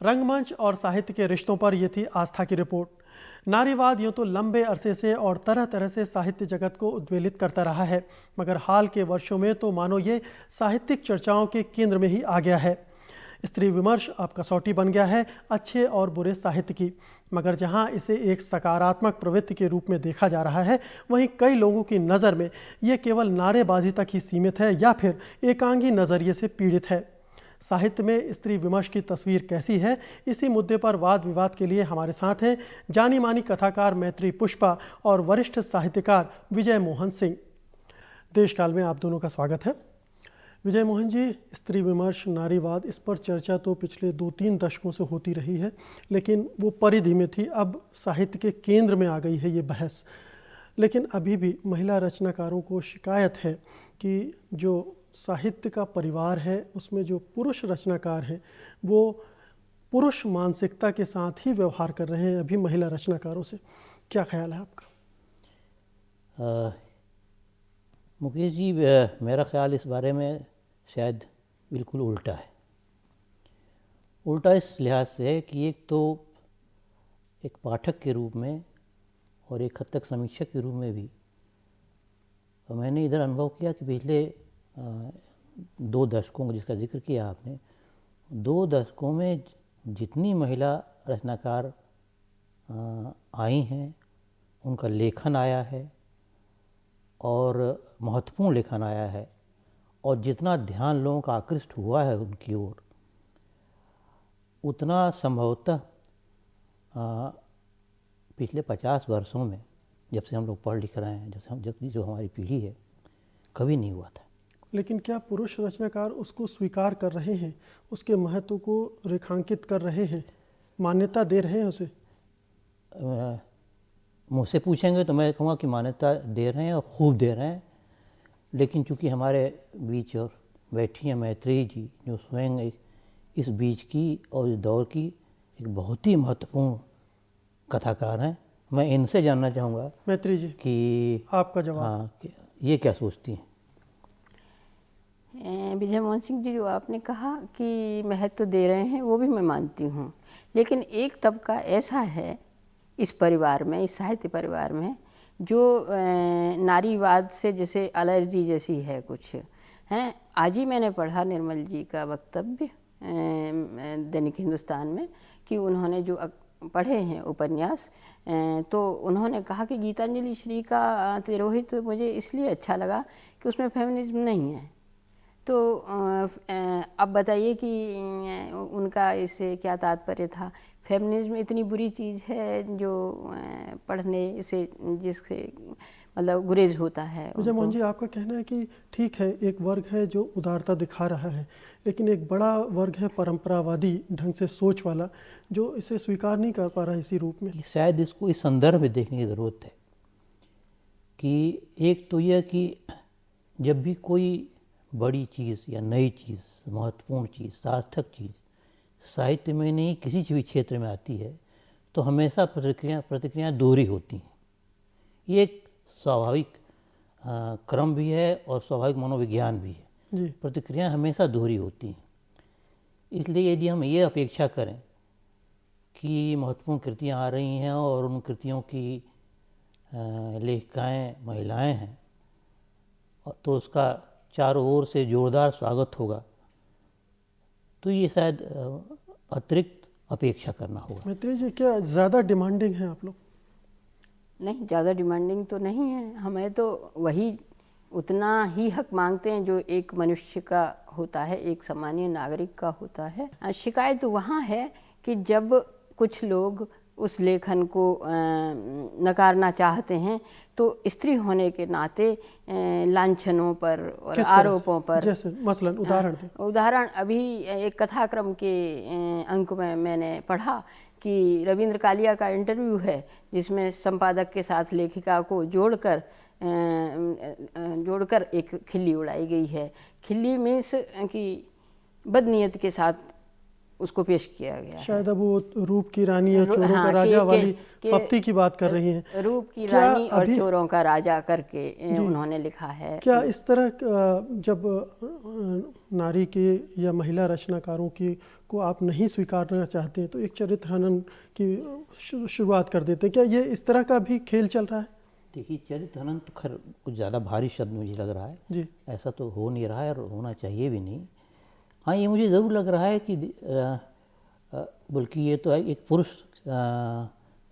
रंगमंच और साहित्य के रिश्तों पर ये थी आस्था की रिपोर्ट। नारीवाद यूँ तो लंबे अरसे से और तरह तरह से साहित्य जगत को उद्वेलित करता रहा है, मगर हाल के वर्षों में तो मानो ये साहित्यिक चर्चाओं के केंद्र में ही आ गया है। स्त्री विमर्श अब कसौटी बन गया है अच्छे और बुरे साहित्य की, मगर जहाँ इसे एक सकारात्मक प्रवृत्ति के रूप में देखा जा रहा है, वहीं कई लोगों की नज़र में ये केवल नारेबाजी तक ही सीमित है या फिर एकांगी नज़रिए से पीड़ित है। साहित्य में स्त्री विमर्श की तस्वीर कैसी है, इसी मुद्दे पर वाद विवाद के लिए हमारे साथ हैं जानी मानी कथाकार मैत्री पुष्पा और वरिष्ठ साहित्यकार विजय मोहन सिंह। देशकाल में आप दोनों का स्वागत है। विजय मोहन जी, स्त्री विमर्श, नारीवाद, इस पर चर्चा तो पिछले 2-3 दशकों से होती रही है, लेकिन वो परिधि में थी, अब साहित्य के केंद्र में आ गई है ये बहस। लेकिन अभी भी महिला रचनाकारों को शिकायत है कि जो साहित्य का परिवार है उसमें जो पुरुष रचनाकार हैं वो पुरुष मानसिकता के साथ ही व्यवहार कर रहे हैं अभी महिला रचनाकारों से। क्या ख्याल है आपका? मुकेश जी, मेरा ख्याल इस बारे में शायद बिल्कुल उल्टा है। उल्टा इस लिहाज से है कि एक तो एक पाठक के रूप में और एक हद तक समीक्षक के रूप में भी मैंने इधर अनुभव किया कि पिछले 2 दशकों जिसका जिक्र किया आपने, 2 दशकों में जितनी महिला रचनाकार आई हैं, उनका लेखन आया है और महत्वपूर्ण लेखन आया है, और जितना ध्यान लोगों का आकृष्ट हुआ है उनकी ओर, उतना संभवतः पिछले 50 वर्षों में, जब से हम लोग पढ़ लिख रहे हैं, जब जो हमारी पीढ़ी है, कभी नहीं हुआ था। लेकिन क्या पुरुष रचनाकार उसको स्वीकार कर रहे हैं, उसके महत्व को रेखांकित कर रहे हैं? मान्यता दे रहे हैं उसे? मुझसे पूछेंगे तो मैं कहूँगा कि मान्यता दे रहे हैं और खूब दे रहे हैं, लेकिन चूँकि हमारे बीच और बैठी हैं मैत्री जी, जो स्वयं इस बीच की और इस दौर की एक बहुत ही महत्वपूर्ण कथाकार हैं, मैं इनसे जानना चाहूँगा मैत्री जी कि आपका जवाब। हाँ, कि ये क्या सोचती हैं? विजय मोहन सिंह जी, जो आपने कहा कि महत्व दे रहे हैं वो भी मैं मानती हूँ, लेकिन एक तबका ऐसा है इस परिवार में, इस साहित्य परिवार में, जो नारीवाद से जैसे एलर्जी जैसी है कुछ हैं। आज ही मैंने पढ़ा निर्मल जी का वक्तव्य दैनिक हिंदुस्तान में कि उन्होंने जो पढ़े हैं उपन्यास, तो उन्होंने कहा कि गीतांजलि श्री का तिरोहित मुझे इसलिए अच्छा लगा कि उसमें फेमिनिज्म नहीं है। तो अब बताइए कि उनका इससे क्या तात्पर्य था? फेमिनिज्म इतनी बुरी चीज़ है जो पढ़ने से जिससे मतलब गुरेज होता है। विजय मोहन जी, आपका कहना है कि ठीक है, एक वर्ग है जो उदारता दिखा रहा है, लेकिन एक बड़ा वर्ग है परंपरावादी ढंग से सोच वाला, जो इसे स्वीकार नहीं कर पा रहा इसी रूप में। शायद इसको इस संदर्भ में देखने की ज़रूरत है कि एक तो यह कि जब भी कोई बड़ी चीज़ या नई चीज़, महत्वपूर्ण चीज़, सार्थक चीज़ साहित्य में नहीं किसी भी क्षेत्र में आती है तो हमेशा प्रतिक्रियाएं दोहरी होती हैं। ये एक स्वाभाविक क्रम भी है और स्वाभाविक मनोविज्ञान भी है जी। प्रतिक्रियाएं हमेशा दोहरी होती हैं। इसलिए यदि हम ये अपेक्षा करें कि महत्वपूर्ण कृतियाँ आ रही हैं और उन कृतियों की लेखिकाएँ महिलाएं हैं तो उसका चारों ओर से जोरदार स्वागत होगा, तो ये शायद अतिरिक्त अपेक्षा करना होगा। मैत्री जी, क्या ज़्यादा डिमांडिंग है आप लोग? नहीं, ज़्यादा डिमांडिंग तो नहीं है। हमें तो वही उतना ही हक मांगते हैं जो एक मनुष्य का होता है, एक सामान्य नागरिक का होता है। शिकायत तो वहाँ है कि जब कुछ लोग उस लेखन को नकारना चाहते हैं तो स्त्री होने के नाते लांछनों पर और आरोपों पर, जैसे मसलन उदाहरण अभी एक कथाक्रम के अंक में मैंने पढ़ा कि रविंद्र कालिया का इंटरव्यू है जिसमें संपादक के साथ लेखिका को जोड़कर एक खिल्ली उड़ाई गई है। खिल्ली मीन्स कि बदनीयत के साथ उसको पेश किया गया। शायद अब वो रूप की रानी और चोरों का राजा वाली फप्ती की बात कर रही हैं। रूप की रानी और चोरों का राजा करके उन्होंने लिखा है। क्या इस तरह जब नारी के या महिला रचनाकारों की को आप नहीं स्वीकारना चाहते हैं तो एक चरित्र हनन की शुरुआत कर देते हैं? क्या ये इस तरह का भी खेल चल रहा है? देखिए, चरित्र हनन तो खैर कुछ ज़्यादा भारी शब्द मुझे लग रहा है जी। ऐसा तो हो नहीं रहा है और होना चाहिए भी नहीं। हाँ, ये मुझे ज़रूर लग रहा है कि बल्कि ये तो एक पुरुष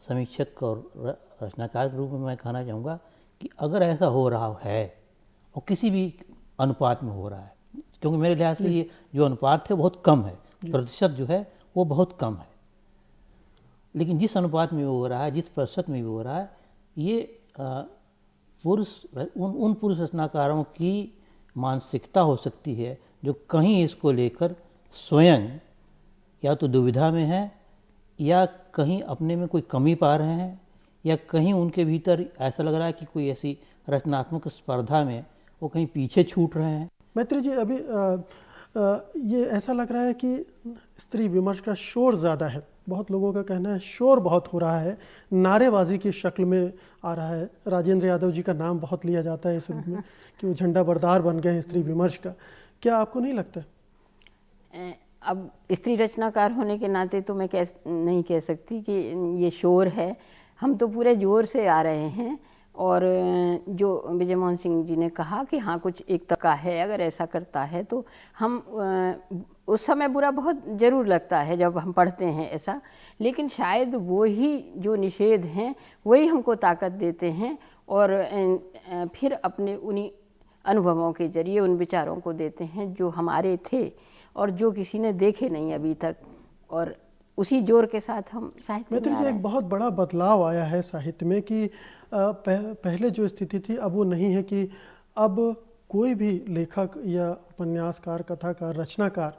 समीक्षक और रचनाकार के रूप में मैं कहना चाहूँगा कि अगर ऐसा हो रहा है और किसी भी अनुपात में हो रहा है, क्योंकि मेरे लिहाज से ये जो अनुपात है बहुत कम है, प्रतिशत जो है वो बहुत कम है, लेकिन जिस अनुपात में हो रहा है, जिस प्रतिशत में भी हो रहा है, ये उन पुरुष रचनाकारों की मानसिकता हो सकती है जो कहीं इसको लेकर स्वयं या तो दुविधा में है या कहीं अपने में कोई कमी पा रहे हैं या कहीं उनके भीतर ऐसा लग रहा है कि कोई ऐसी रचनात्मक स्पर्धा में वो कहीं पीछे छूट रहे हैं। मैत्री जी, अभी ये ऐसा लग रहा है कि स्त्री विमर्श का शोर ज़्यादा है। बहुत लोगों का कहना है शोर बहुत हो रहा है, नारेबाजी की शक्ल में आ रहा है। राजेंद्र यादव जी का नाम बहुत लिया जाता है इस रूप में कि वो झंडा बरदार बन गए हैं स्त्री विमर्श का। क्या आपको नहीं लगता? अब स्त्री रचनाकार होने के नाते तो मैं नहीं कह सकती कि ये शोर है। हम तो पूरे जोर से आ रहे हैं और जो विजय मोहन सिंह जी ने कहा कि हाँ कुछ एक तबका है अगर ऐसा करता है तो हम उस समय बुरा बहुत ज़रूर लगता है जब हम पढ़ते हैं ऐसा, लेकिन शायद वो ही जो निषेध हैं वही हमको ताकत देते हैं और फिर अपने उन्हीं अनुभवों के जरिए उन विचारों को देते हैं जो हमारे थे और जो किसी ने देखे नहीं अभी तक, और उसी जोर के साथ हम साहित्य में आ रहे हैं। एक बहुत बड़ा बदलाव आया है साहित्य में कि पहले जो स्थिति थी अब वो नहीं है कि अब कोई भी लेखक या उपन्यासकार, कथाकार, रचनाकार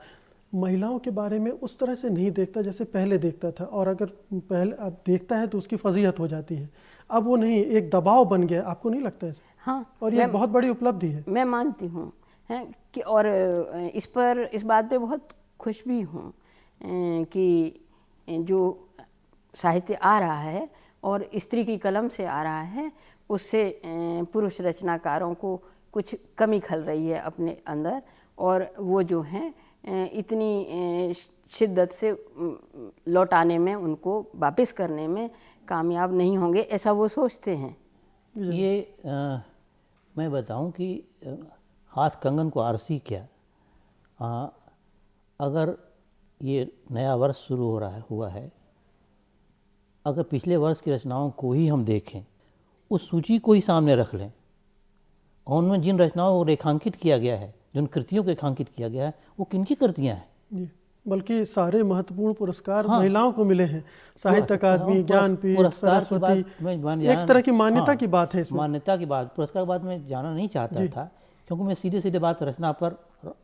महिलाओं के बारे में उस तरह से नहीं देखता जैसे पहले देखता था, और अगर पहले अब देखता है तो उसकी फजीहत हो जाती है। अब वो नहीं, एक दबाव बन गया, आपको नहीं लगता है? हाँ, और ये एक बहुत बड़ी उपलब्धि है। मैं मानती हूँ कि, और इस बात पे बहुत खुश भी हूँ कि जो साहित्य आ रहा है और स्त्री की कलम से आ रहा है, उससे पुरुष रचनाकारों को कुछ कमी खल रही है अपने अंदर, और वो जो हैं इतनी शिद्दत से लौटाने में, उनको वापस करने में कामयाब नहीं होंगे, ऐसा वो सोचते हैं। ये मैं बताऊं कि हाथ कंगन को आरसी क्या, अगर ये नया वर्ष शुरू हुआ है, अगर पिछले वर्ष की रचनाओं को ही हम देखें, उस सूची को ही सामने रख लें, और उनमें जिन रचनाओं को रेखांकित किया गया है, जिन कृतियों को रेखांकित किया गया है, वो किनकी कृतियाँ हैं? बल्कि सारे महत्वपूर्ण पुरस्कार महिलाओं को मिले हैं। साहित्य अकादमी, ज्ञानपीठ, सरस्वती, एक तरह की मान्यता की बात है इसमें। मान्यता की बात, पुरस्कार के बाद मैं जाना नहीं चाहता था, क्योंकि मैं सीधे सीधे बात रचना पर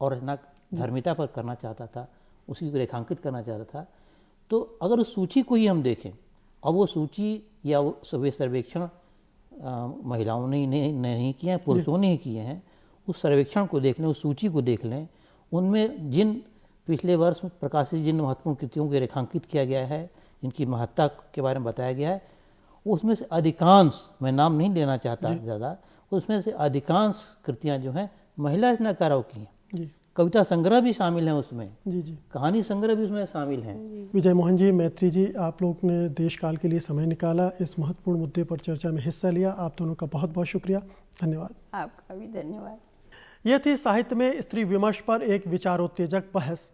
और रचना धर्मिता पर करना चाहता था, उसी को रेखांकित करना चाहता था। तो अगर उस सूची को ही हम देखें, अब वो सूची या वे सर्वेक्षण महिलाओं ने नहीं किए हैं, पुरुषों ने ही किए हैं, उस सर्वेक्षण को देख लें, उस सूची को देख लें, उनमें जिन पिछले वर्ष में प्रकाशित जिन महत्वपूर्ण कृतियों को रेखांकित किया गया है, जिनकी महत्ता के बारे में बताया गया है, उसमें से अधिकांश, मैं नाम नहीं लेना चाहता ज़्यादा, उसमें से अधिकांश कृतियाँ जो हैं महिला रचनाकारों की हैं। कविता संग्रह भी शामिल हैं उसमें, कहानी संग्रह भी उसमें शामिल हैं। विजय मोहन जी, मैत्री जी, आप लोग ने देश काल के लिए समय निकाला, इस महत्वपूर्ण मुद्दे पर चर्चा में हिस्सा लिया, आप दोनों का बहुत बहुत शुक्रिया, धन्यवाद। आपका भी धन्यवाद। यह थी साहित्य में स्त्री विमर्श पर एक विचारोत्तेजक बहस।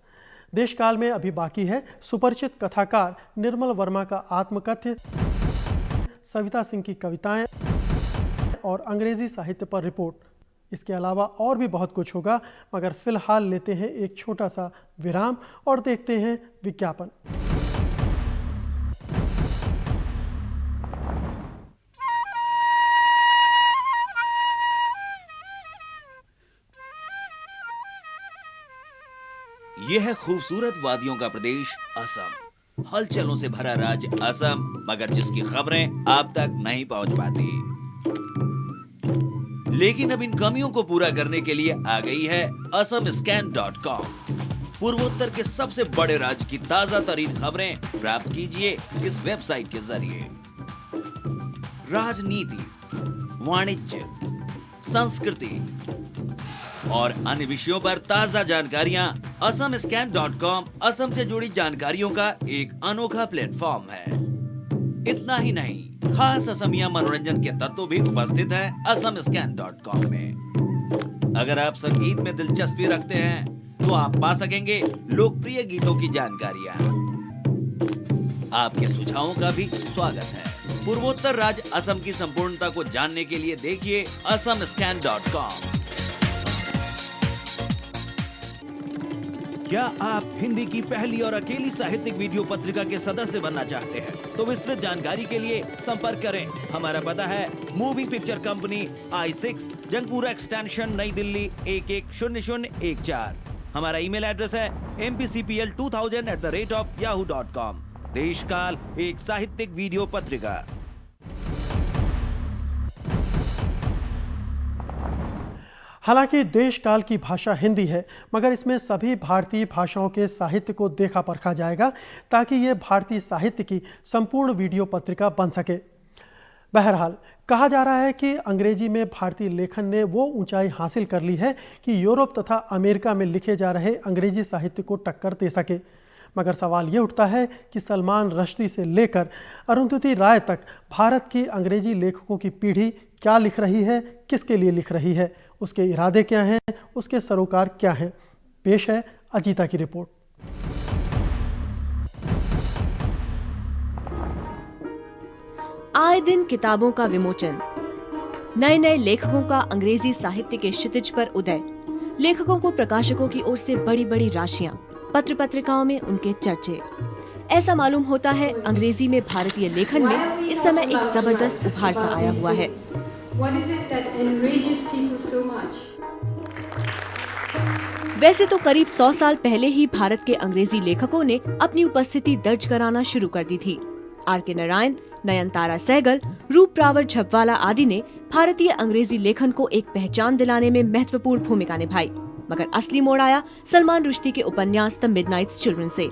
देश काल में अभी बाकी है सुपरिचित कथाकार निर्मल वर्मा का आत्मकथ्य, सविता सिंह की कविताएं और अंग्रेजी साहित्य पर रिपोर्ट। इसके अलावा और भी बहुत कुछ होगा, मगर फिलहाल लेते हैं एक छोटा सा विराम और देखते हैं विज्ञापन। यह है खूबसूरत वादियों का प्रदेश असम, हलचलों से भरा राज्य असम, मगर जिसकी खबरें आप तक नहीं पहुंच पाती। लेकिन अब इन कमियों को पूरा करने के लिए आ गई है AsamScan.com। पूर्वोत्तर के सबसे बड़े राज्य की ताजा तरीन खबरें प्राप्त कीजिए इस वेबसाइट के जरिए। राजनीति, वाणिज्य, संस्कृति और अन्य विषयों पर ताजा जानकारियां AsamScan.com असम से जुड़ी जानकारियों का एक अनोखा प्लेटफॉर्म है। इतना ही नहीं, खास असमिया मनोरंजन के तत्व भी उपस्थित हैं AsamScan.com में। अगर आप संगीत में दिलचस्पी रखते हैं तो आप पा सकेंगे लोकप्रिय गीतों की जानकारियां। आपके सुझावों का भी स्वागत है। पूर्वोत्तर राज्य असम की संपूर्णता को जानने के लिए देखिए AsamScan.com। क्या आप हिंदी की पहली और अकेली साहित्यिक वीडियो पत्रिका के सदस्य बनना चाहते हैं? तो विस्तृत जानकारी के लिए संपर्क करें। हमारा पता है movie picture company, I6, Jangpura extension, नई दिल्ली 110014। हमारा ईमेल एड्रेस है mpcpl2000@yahoo.com। देशकाल एक साहित्यिक वीडियो पत्रिका। हालांकि देश काल की भाषा हिंदी है, मगर इसमें सभी भारतीय भाषाओं के साहित्य को देखा परखा जाएगा ताकि ये भारतीय साहित्य की संपूर्ण वीडियो पत्रिका बन सके। बहरहाल, कहा जा रहा है कि अंग्रेजी में भारतीय लेखन ने वो ऊंचाई हासिल कर ली है कि यूरोप तथा अमेरिका में लिखे जा रहे अंग्रेजी साहित्य को टक्कर दे सके। मगर सवाल ये उठता है कि सलमान रश्दी से लेकर अरुंधति राय तक भारत की अंग्रेजी लेखकों की पीढ़ी क्या लिख रही है, किसके लिए लिख रही है, उसके इरादे क्या हैं, उसके सरोकार क्या हैं। पेश है अजीता की रिपोर्ट। आए दिन किताबों का विमोचन, नए नए लेखकों का अंग्रेजी साहित्य के क्षितिज पर उदय, लेखकों को प्रकाशकों की ओर से बड़ी बड़ी राशियां, पत्र पत्रिकाओं में उनके चर्चे। ऐसा मालूम होता है अंग्रेजी में भारतीय लेखन में इस समय एक जबरदस्त उभार सा आया हुआ है। वैसे तो करीब 100 साल पहले ही भारत के अंग्रेजी लेखकों ने अपनी उपस्थिति दर्ज कराना शुरू कर दी थी। R.K. नारायण, नयनतारा सहगल, रूप रावत झबवाला आदि ने भारतीय अंग्रेजी लेखन को एक पहचान दिलाने में महत्वपूर्ण भूमिका निभाई। मगर असली मोड़ आया सलमान रुश्दी के उपन्यास द मिडनाइट चिल्ड्रन से।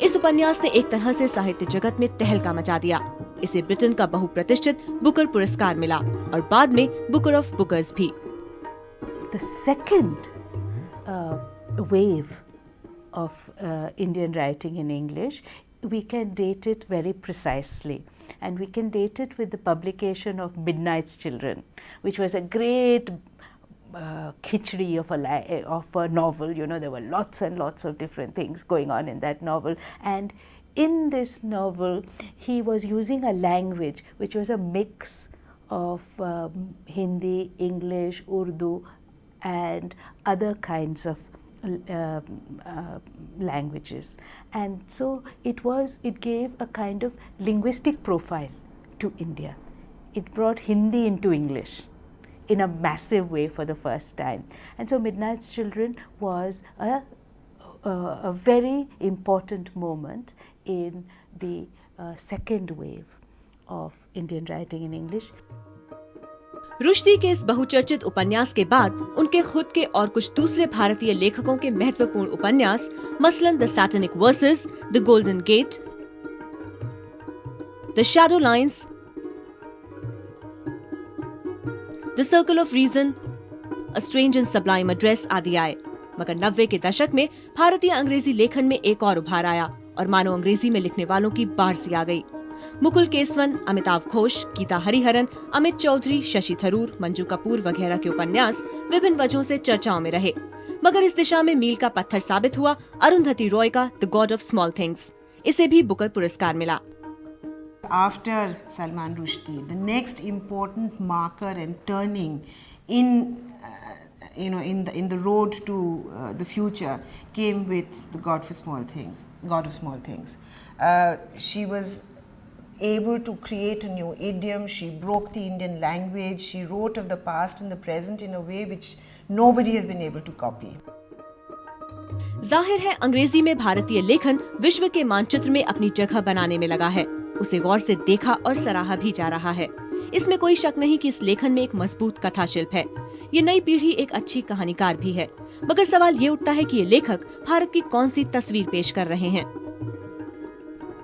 इस उपन्यास ने एक तरह से साहित्य जगत में तहलका मचा दिया। इसे ब्रिटेन का बहुप्रतिष्ठित बुकर पुरस्कार मिला और बाद में बुकर ऑफ बुकर्स भी। The second wave of Indian writing in English, we can date it very precisely, and we can date it with the publication of Midnight's Children, which was a great khichdi of a novel. You know, there were lots and lots of different things going on in that novel, and in this novel he was using a language which was a mix of Hindi, English, Urdu and other kinds of languages, and so it gave a kind of linguistic profile to India. It brought Hindi into English in a massive way for the first time, and so Midnight's Children was a very important moment in the second wave of Indian writing in English. Rushdie के इस बहुचर्चित उपन्यास के बाद उनके खुद के और कुछ दूसरे भारतीय लेखकों के महत्वपूर्ण उपन्यास मसलन the Satanic Verses, the Golden Gate, the Shadow Lines, the Circle of Reason, a Strange and Sublime Address आदि आए। मगर 90 के दशक में भारतीय अंग्रेजी लेखन में एक और उभार आया और मानो अंग्रेजी में लिखने वालों की बाढ़ सी आ गई। मुकुल केसवन, अमिताभ घोष, गीता हरिहरन, अमित चौधरी, शशि थरूर, मंजू कपूर वगैरह के उपन्यास विभिन्न वजहों से चर्चाओं में रहे। मगर इस दिशा में मील का पत्थर साबित हुआ अरुंधति रॉय का the God of small things. इसे भी बुकर पुरस्कार मिला। After Salman Rushdie, the next important marker and turning in in the road to the future came with the God of Small Things. She was able to create a new idiom. She broke the Indian language. She wrote of the past and the present in a way which nobody has been able to copy. जाहिर है अंग्रेजी में भारतीय लेखन विश्व के मानचित्र में अपनी जगह बनाने में लगा है। उसे गौर से देखा और सराहा भी जा रहा है। इसमें कोई शक नहीं कि इस लेखन में एक मजबूत कथा शिल्प है। ये नई पीढ़ी एक अच्छी कहानीकार भी है। मगर सवाल ये उठता है कि ये लेखक भारत की कौन सी तस्वीर पेश कर रहे हैं।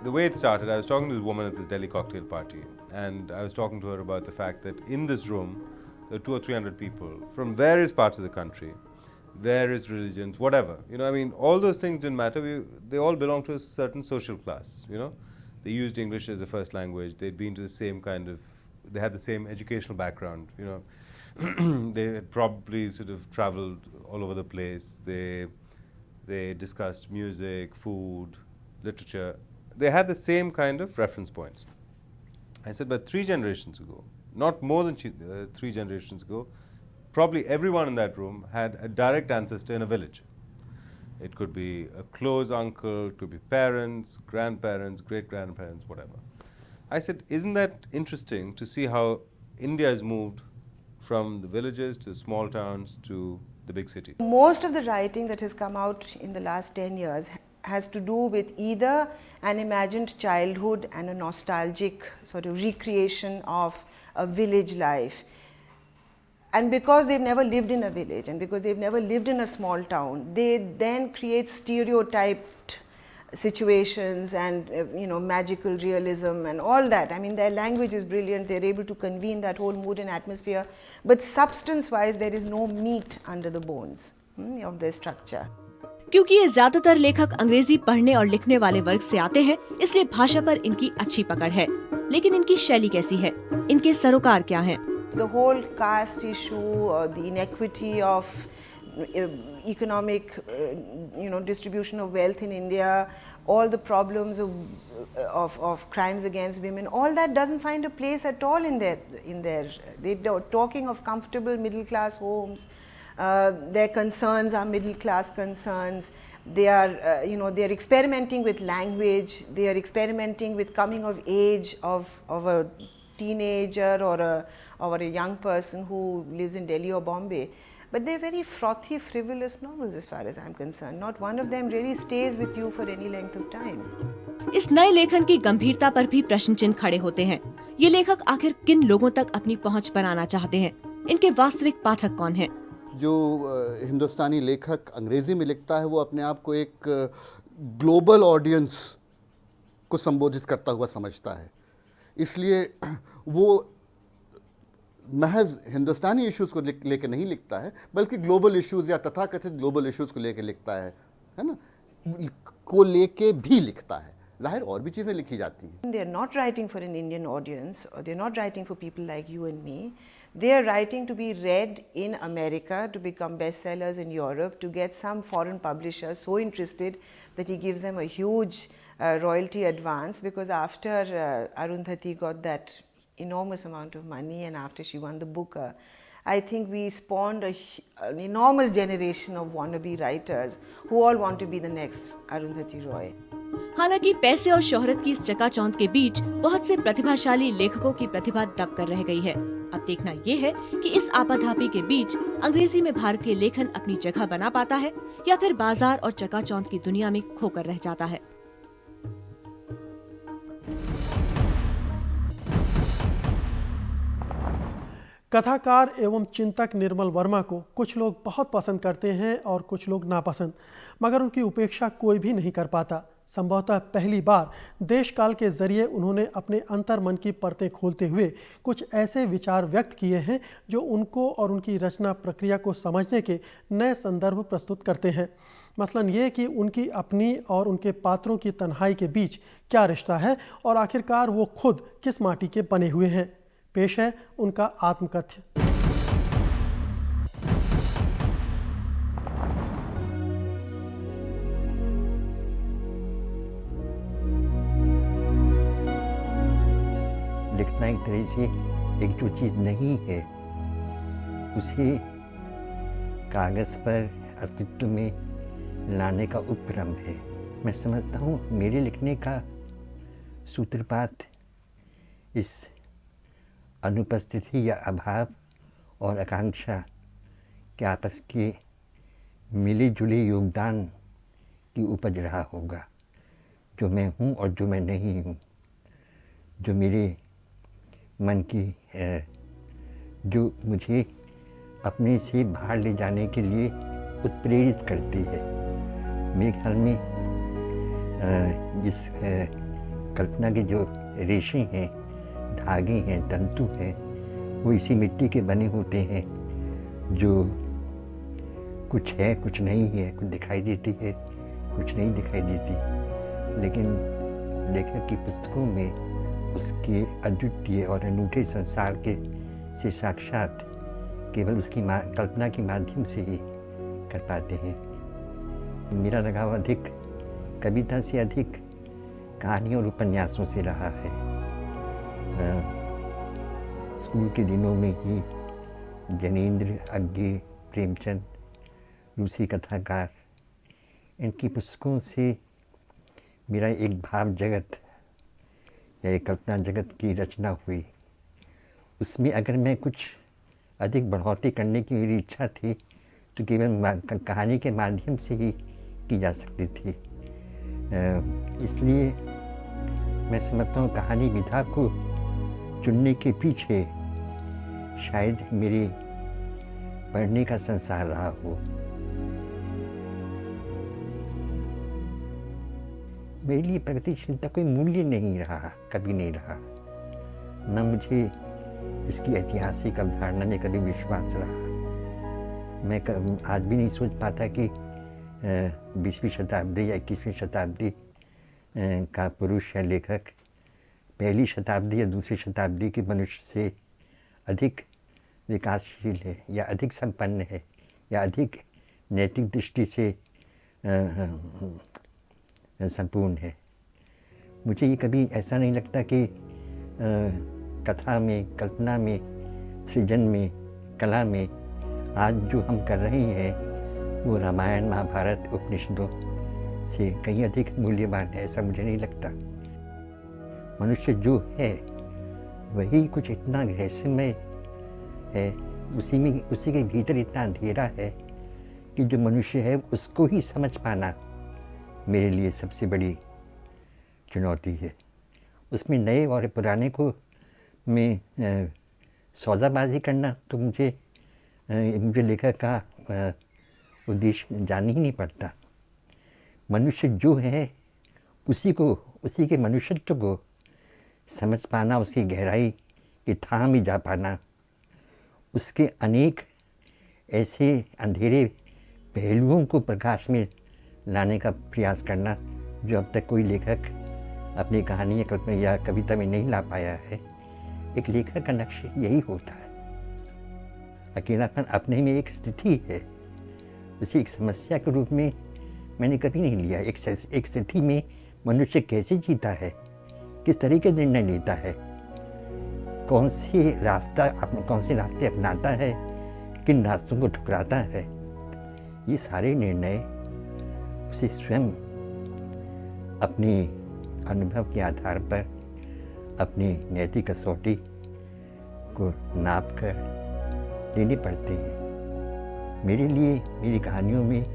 The way it started, I was talking to this woman at this Delhi cocktail party, and I was talking to her about the fact that in this room there are 200 or 300 people from various parts of the country, various religions, whatever. I mean, all those things didn't matter. They all belong to a certain social class. They used English as a first language. They'd been to the same they had the same educational background. They had probably sort of traveled all over the place. They discussed music, food, literature. They had the same kind of reference points. I said, but 3 generations ago, not more than 3 generations ago, probably everyone in that room had a direct ancestor in a village. It could be a close uncle, it could be parents, grandparents, great-grandparents, whatever. I said, isn't that interesting to see how India has moved from the villages to small towns to the big cities? Most of the writing that has come out in the last 10 years has to do with either an imagined childhood and a nostalgic sort of recreation of a village life. And because they've never lived in a village and because they've never lived in a small town, they then create stereotyped situations and magical realism and all that. I mean, their language is brilliant. They're able to convene that whole mood and atmosphere. But substance-wise, there is no meat under the bones of their structure. क्योंकि ये ज्यादातर लेखक अंग्रेजी पढ़ने और लिखने वाले वर्ग से आते हैं, इसलिए भाषा पर इनकी अच्छी पकड़ है। लेकिन इनकी शैली कैसी है? इनके सरोकार क्या हैं? The whole caste issue, the inequity of economic, distribution of wealth in India, all the problems of crimes against women, all that doesn't find a place at all in their. They're talking of comfortable middle class homes. Their concerns are middle class concerns. They are, they are experimenting with language. They are experimenting with coming of age of a teenager or a young person who lives in Delhi or Bombay. but they're very frothy, frivolous novels as far as I'm concerned. Not one of them really stays with you for any length of time. इस नए लेखन की गंभीरता पर भी प्रश्न चिन्ह खड़े होते हैं। ये लेखक आखिर किन लोगों तक अपनी पहुंच बनाना चाहते हैं? इनके वास्तविक पाठक कौन हैं? जो हिंदुस्तानी लेखक अंग्रेजी में लिखता है वो अपने आप को एक ग्लोबल ऑडियंस को संबोधित करता हुआ समझता है, इसलिए वो महज हिंदुस्तानी इश्यूज़ को लेकर नहीं लिखता है, बल्कि ग्लोबल इश्यूज़ या तथाकथित ग्लोबल इश्यूज़ को लेकर लिखता है ना, को लेके भी लिखता है। जाहिर और भी चीज़ें लिखी जाती हैं। They are not writing for an Indian audience, or they are not writing for people like you and me. They are writing to be read in America, to become bestsellers in Europe, to get some foreign publisher so interested that he gives them a huge royalty advance, because after Arundhati got that enormous amount of money and after she won the Booker, I think we spawned an enormous generation of wannabe writers who all want to be the next Arundhati Roy. हालांकि पैसे और शोहरत की इस चकाचौंध के बीच बहुत से प्रतिभाशाली लेखकों की प्रतिभा दब कर रह गई है। अब देखना ये है कि इस आपाधापी के बीच अंग्रेजी में भारतीय लेखन अपनी जगह बना पाता है या फिर बाजार और चकाचौंध की दुनिया में खोकर रह जाता है। कथाकार एवं चिंतक निर्मल वर्मा को कुछ लोग बहुत पसंद करते हैं और कुछ लोग नापसंद, मगर उनकी उपेक्षा कोई भी नहीं कर पाता। संभवतः पहली बार देशकाल के जरिए उन्होंने अपने अंतर्मन की परतें खोलते हुए कुछ ऐसे विचार व्यक्त किए हैं जो उनको और उनकी रचना प्रक्रिया को समझने के नए संदर्भ प्रस्तुत करते हैं। मसलन ये कि उनकी अपनी और उनके पात्रों की तन्हाई के बीच क्या रिश्ता है और आखिरकार वो खुद किस माटी के बने हुए हैं। पेश है उनका आत्मकथ्य। लिखना एक तरह से एक जो चीज़ नहीं है उसे कागज़ पर अस्तित्व में लाने का उपक्रम है। मैं समझता हूँ मेरे लिखने का सूत्रपात इस अनुपस्थिति या अभाव और आकांक्षा के आपस के मिले जुले योगदान की उपज रहा होगा। जो मैं हूँ और जो मैं नहीं हूँ, जो मेरे मन की जो मुझे अपने से बाहर ले जाने के लिए उत्प्रेरित करती है। मेरे ख्याल में जिस कल्पना के जो रेशे हैं, धागे हैं, तंतु हैं, वो इसी मिट्टी के बने होते हैं जो कुछ है कुछ नहीं है, कुछ दिखाई देती है कुछ नहीं दिखाई देती। लेकिन लेखक की पुस्तकों में उसके अद्वितीय और अनूठे संसार के से साक्षात केवल उसकी कल्पना के माध्यम से ही कर पाते हैं। मेरा लगाव अधिक कविता से अधिक कहानियों और उपन्यासों से रहा है। स्कूल के दिनों में ही जनेंद्र, अज्ञे, प्रेमचंद, रूसी कथाकार, इनकी पुस्तकों से मेरा एक भाव जगत या एक कल्पना जगत की रचना हुई। उसमें अगर मैं कुछ अधिक बढ़ोतरी करने की मेरी इच्छा थी तो केवल कहानी के माध्यम से ही की जा सकती थी। इसलिए मैं समझता हूँ कहानी विधा को चुनने के पीछे शायद मेरे पढ़ने का संसार रहा हो। मेरे लिए प्रगतिशीलता कोई मूल्य नहीं रहा, कभी नहीं रहा। न मुझे इसकी ऐतिहासिक अवधारणा में कभी विश्वास रहा। मैं आज भी नहीं सोच पाता कि 20वीं शताब्दी या 21वीं शताब्दी का पुरुष या लेखक पहली शताब्दी या दूसरी शताब्दी के मनुष्य से अधिक विकासशील है या अधिक संपन्न है या अधिक नैतिक दृष्टि से संपूर्ण है। मुझे ये कभी ऐसा नहीं लगता कि कथा में, कल्पना में, सृजन में, कला में आज जो हम कर रहे हैं वो रामायण, महाभारत, उपनिषदों से कहीं अधिक मूल्यवान है, ऐसा मुझे नहीं लगता। मनुष्य जो है वही कुछ इतना रहस्यमय है उसी के भीतर इतना अंधेरा है कि जो मनुष्य है उसको ही समझ पाना मेरे लिए सबसे बड़ी चुनौती है। उसमें नए और पुराने को मैं सौदाबाजी करना तो मुझे लेखक का उद्देश्य जान ही नहीं पड़ता। मनुष्य जो है उसी के मनुष्यत्व को समझ पाना, उसकी गहराई की थाह में जा पाना, उसके अनेक ऐसे अंधेरे पहलुओं को प्रकाश में लाने का प्रयास करना जो अब तक कोई लेखक अपनी कहानी या कविता में नहीं ला पाया है। एक लेखक का लक्ष्य यही होता है। अकेलापन अपने में एक स्थिति है, उसे एक समस्या के रूप में मैंने कभी नहीं लिया। एक स्थिति में मनुष्य कैसे जीता है, किस तरह के निर्णय लेता है, कौन से रास्ते अपनाता है, किन रास्तों को ठुकराता है, ये सारे निर्णय उसे स्वयं अपने अनुभव के आधार पर अपनी नैतिक कसौटी को नाप कर लेने पड़ते हैं। मेरे लिए मेरी कहानियों में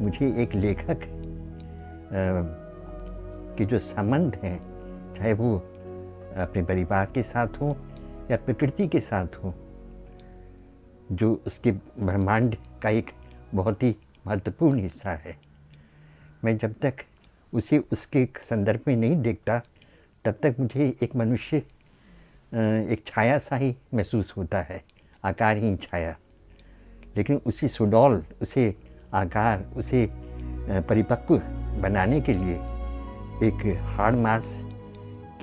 मुझे एक लेखक के जो संबंध हैं, चाहे वो अपने परिवार के साथ हो या प्रकृति के साथ हो, जो उसके ब्रह्मांड का एक बहुत ही महत्वपूर्ण हिस्सा है, मैं जब तक उसे उसके संदर्भ में नहीं देखता तब तक मुझे एक मनुष्य एक छाया सा ही महसूस होता है, आकारहीन छाया। लेकिन उसी सुडौल, उसे आकार, उसे परिपक्व बनाने के लिए एक हाड़ मास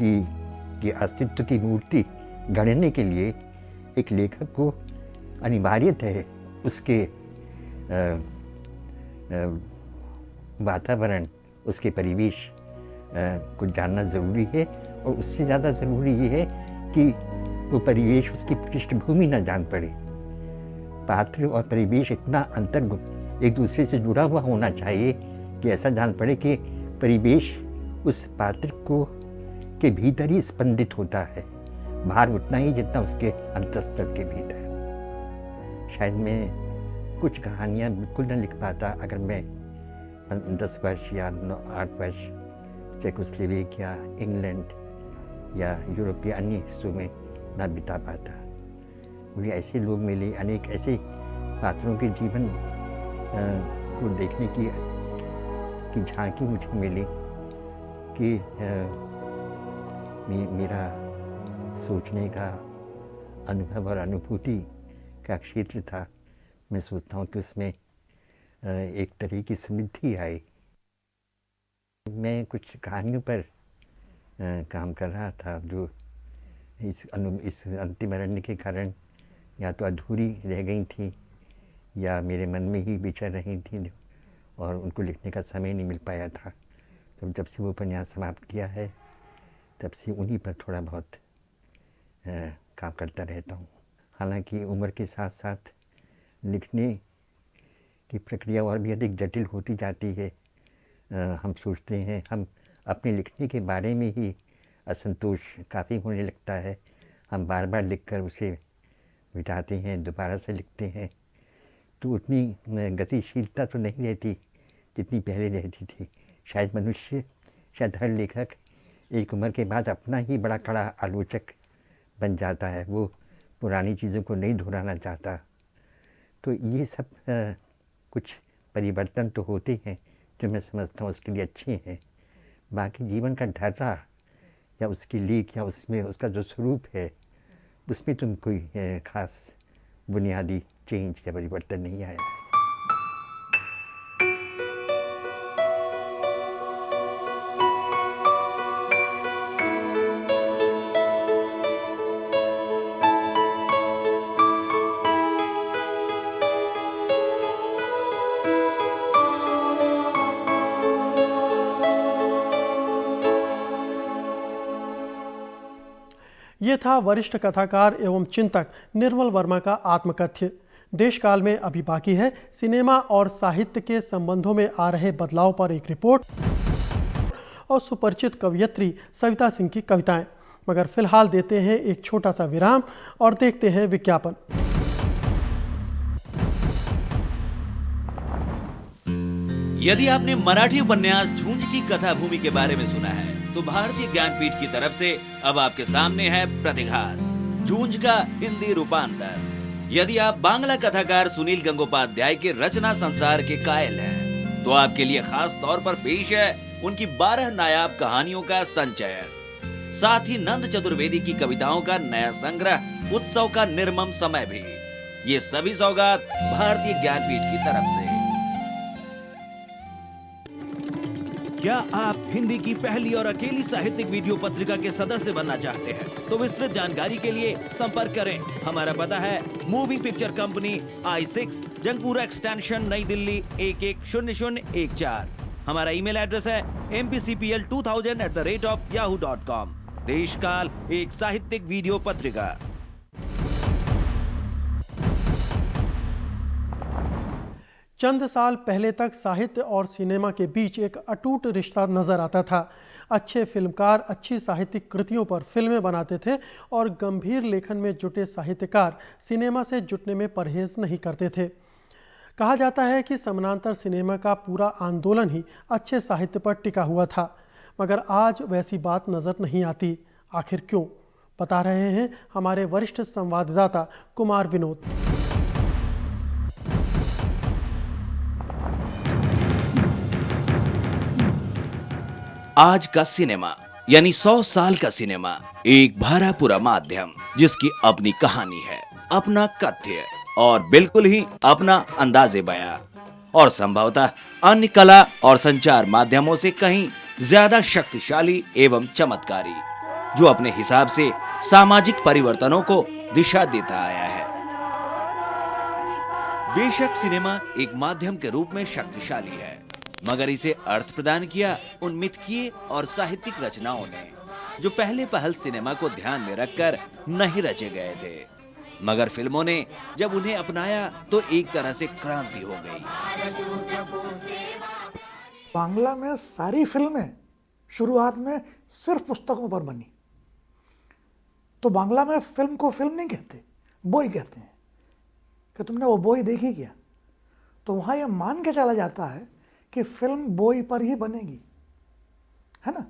की अस्तित्व की मूर्ति गढ़ने के लिए एक लेखक को अनिवार्यतः है उसके वातावरण, उसके परिवेश को जानना ज़रूरी है। और उससे ज़्यादा ज़रूरी ये है कि वो परिवेश, उसकी पृष्ठभूमि न जान पड़े। पात्र और परिवेश इतना एक दूसरे से जुड़ा हुआ होना चाहिए कि ऐसा जान पड़े कि परिवेश उस पात्र के भीतर ही स्पंदित होता है, बाहर उतना ही जितना उसके अंतस्तर के भीतर। शायद मैं कुछ कहानियाँ बिल्कुल न लिख पाता अगर मैं 10 वर्ष या 8 वर्ष चेकोस्लोवाकिया, इंग्लैंड या यूरोप के अन्य हिस्सों में ना बिता पाता। मुझे ऐसे लोग मिले, अनेक ऐसे पात्रों के जीवन को देखने की झांकी मुझे मिली कि मेरा सोचने का अनुभव और अनुभूति का क्षेत्र था। मैं सोचता हूँ कि उसमें एक तरह की समृद्धि आई। मैं कुछ कहानियों पर काम कर रहा था जो इस अंतिम अरण्य के कारण या तो अधूरी रह गई थी या मेरे मन में ही विचर रही थी और उनको लिखने का समय नहीं मिल पाया था। तो जब से वो उपन्यास समाप्त किया है तब से उन्हीं पर थोड़ा बहुत काम करता रहता हूँ। हालांकि उम्र के साथ साथ लिखने की प्रक्रिया और भी अधिक जटिल होती जाती है। हम सोचते हैं, हम अपने लिखने के बारे में ही असंतोष काफ़ी होने लगता है। हम बार बार लिखकर उसे मिटाते हैं, दोबारा से लिखते हैं, तो उतनी गतिशीलता तो नहीं रहती जितनी पहले रहती थी। शायद हर लेखक एक उम्र के बाद अपना ही बड़ा कड़ा आलोचक बन जाता है, वो पुरानी चीज़ों को नहीं दोहराना चाहता। तो ये सब कुछ परिवर्तन तो होते हैं जो मैं समझता हूँ उसके लिए अच्छे हैं। बाकी जीवन का ढर्रा या उसकी लीक या उसमें उसका जो स्वरूप है उसमें तुम कोई ख़ास बुनियादी चेंज या परिवर्तन नहीं आया है। ये था वरिष्ठ कथाकार एवं चिंतक निर्मल वर्मा का आत्मकथ्य। देशकाल में अभी बाकी है सिनेमा और साहित्य के संबंधों में आ रहे बदलाव पर एक रिपोर्ट और सुपरिचित कवयित्री सविता सिंह की कविताएं। मगर फिलहाल देते हैं एक छोटा सा विराम और देखते हैं विज्ञापन। यदि आपने मराठी उपन्यास झूंझ की कथा भूमि के बारे में सुना है तो भारतीय ज्ञानपीठ की तरफ से अब आपके सामने है प्रतिघात, झूंझ का हिंदी रूपांतर। यदि आप बांग्ला कथाकार सुनील गंगोपाध्याय के रचना संसार के कायल हैं, तो आपके लिए खास तौर पर पेश है उनकी 12 नायाब कहानियों का संचय, साथ ही नंद चतुर्वेदी की कविताओं का नया संग्रह उत्सव का निर्मम समय भी। ये सभी सौगात भारतीय ज्ञानपीठ की तरफ से। क्या आप हिंदी की पहली और अकेली साहित्यिक वीडियो पत्रिका के सदस्य बनना चाहते हैं? तो विस्तृत जानकारी के लिए संपर्क करें। हमारा पता है moving picture company, I6, Jangpura extension, नई दिल्ली 110014। हमारा ईमेल एड्रेस है mpcpl2000@yahoo.com। देशकाल एक साहित्यिक वीडियो पत्रिका। चंद साल पहले तक साहित्य और सिनेमा के बीच एक अटूट रिश्ता नजर आता था। अच्छे फिल्मकार अच्छी साहित्यिक कृतियों पर फिल्में बनाते थे और गंभीर लेखन में जुटे साहित्यकार सिनेमा से जुटने में परहेज नहीं करते थे। कहा जाता है कि समानांतर सिनेमा का पूरा आंदोलन ही अच्छे साहित्य पर टिका हुआ था, मगर आज वैसी बात नजर नहीं आती। आखिर क्यों? बता रहे हैं हमारे वरिष्ठ संवाददाता कुमार विनोद। आज का सिनेमा यानी 100 साल का सिनेमा एक भरा पूरा माध्यम, जिसकी अपनी कहानी है, अपना कथ्य और बिल्कुल ही अपना अंदाजे बयां, और संभवतः अन्य कला और संचार माध्यमों से कहीं ज्यादा शक्तिशाली एवं चमत्कारी, जो अपने हिसाब से सामाजिक परिवर्तनों को दिशा देता आया है। बेशक सिनेमा एक माध्यम के रूप में शक्तिशाली है, मगर इसे अर्थ प्रदान किया उन मिथकीय और साहित्यिक रचनाओं ने, जो पहले पहल सिनेमा को ध्यान में रखकर नहीं रचे गए थे, मगर फिल्मों ने जब उन्हें अपनाया तो एक तरह से क्रांति हो गई। बांग्ला में सारी फिल्में शुरुआत में सिर्फ पुस्तकों पर बनी, तो बांग्ला में फिल्म को फिल्म नहीं कहते, बोई कहते हैं कि तुमने वो बोई देखी क्या। तो वहाँ यह मान के चला जाता है कि फिल्म बोई पर ही बनेगी, है ना।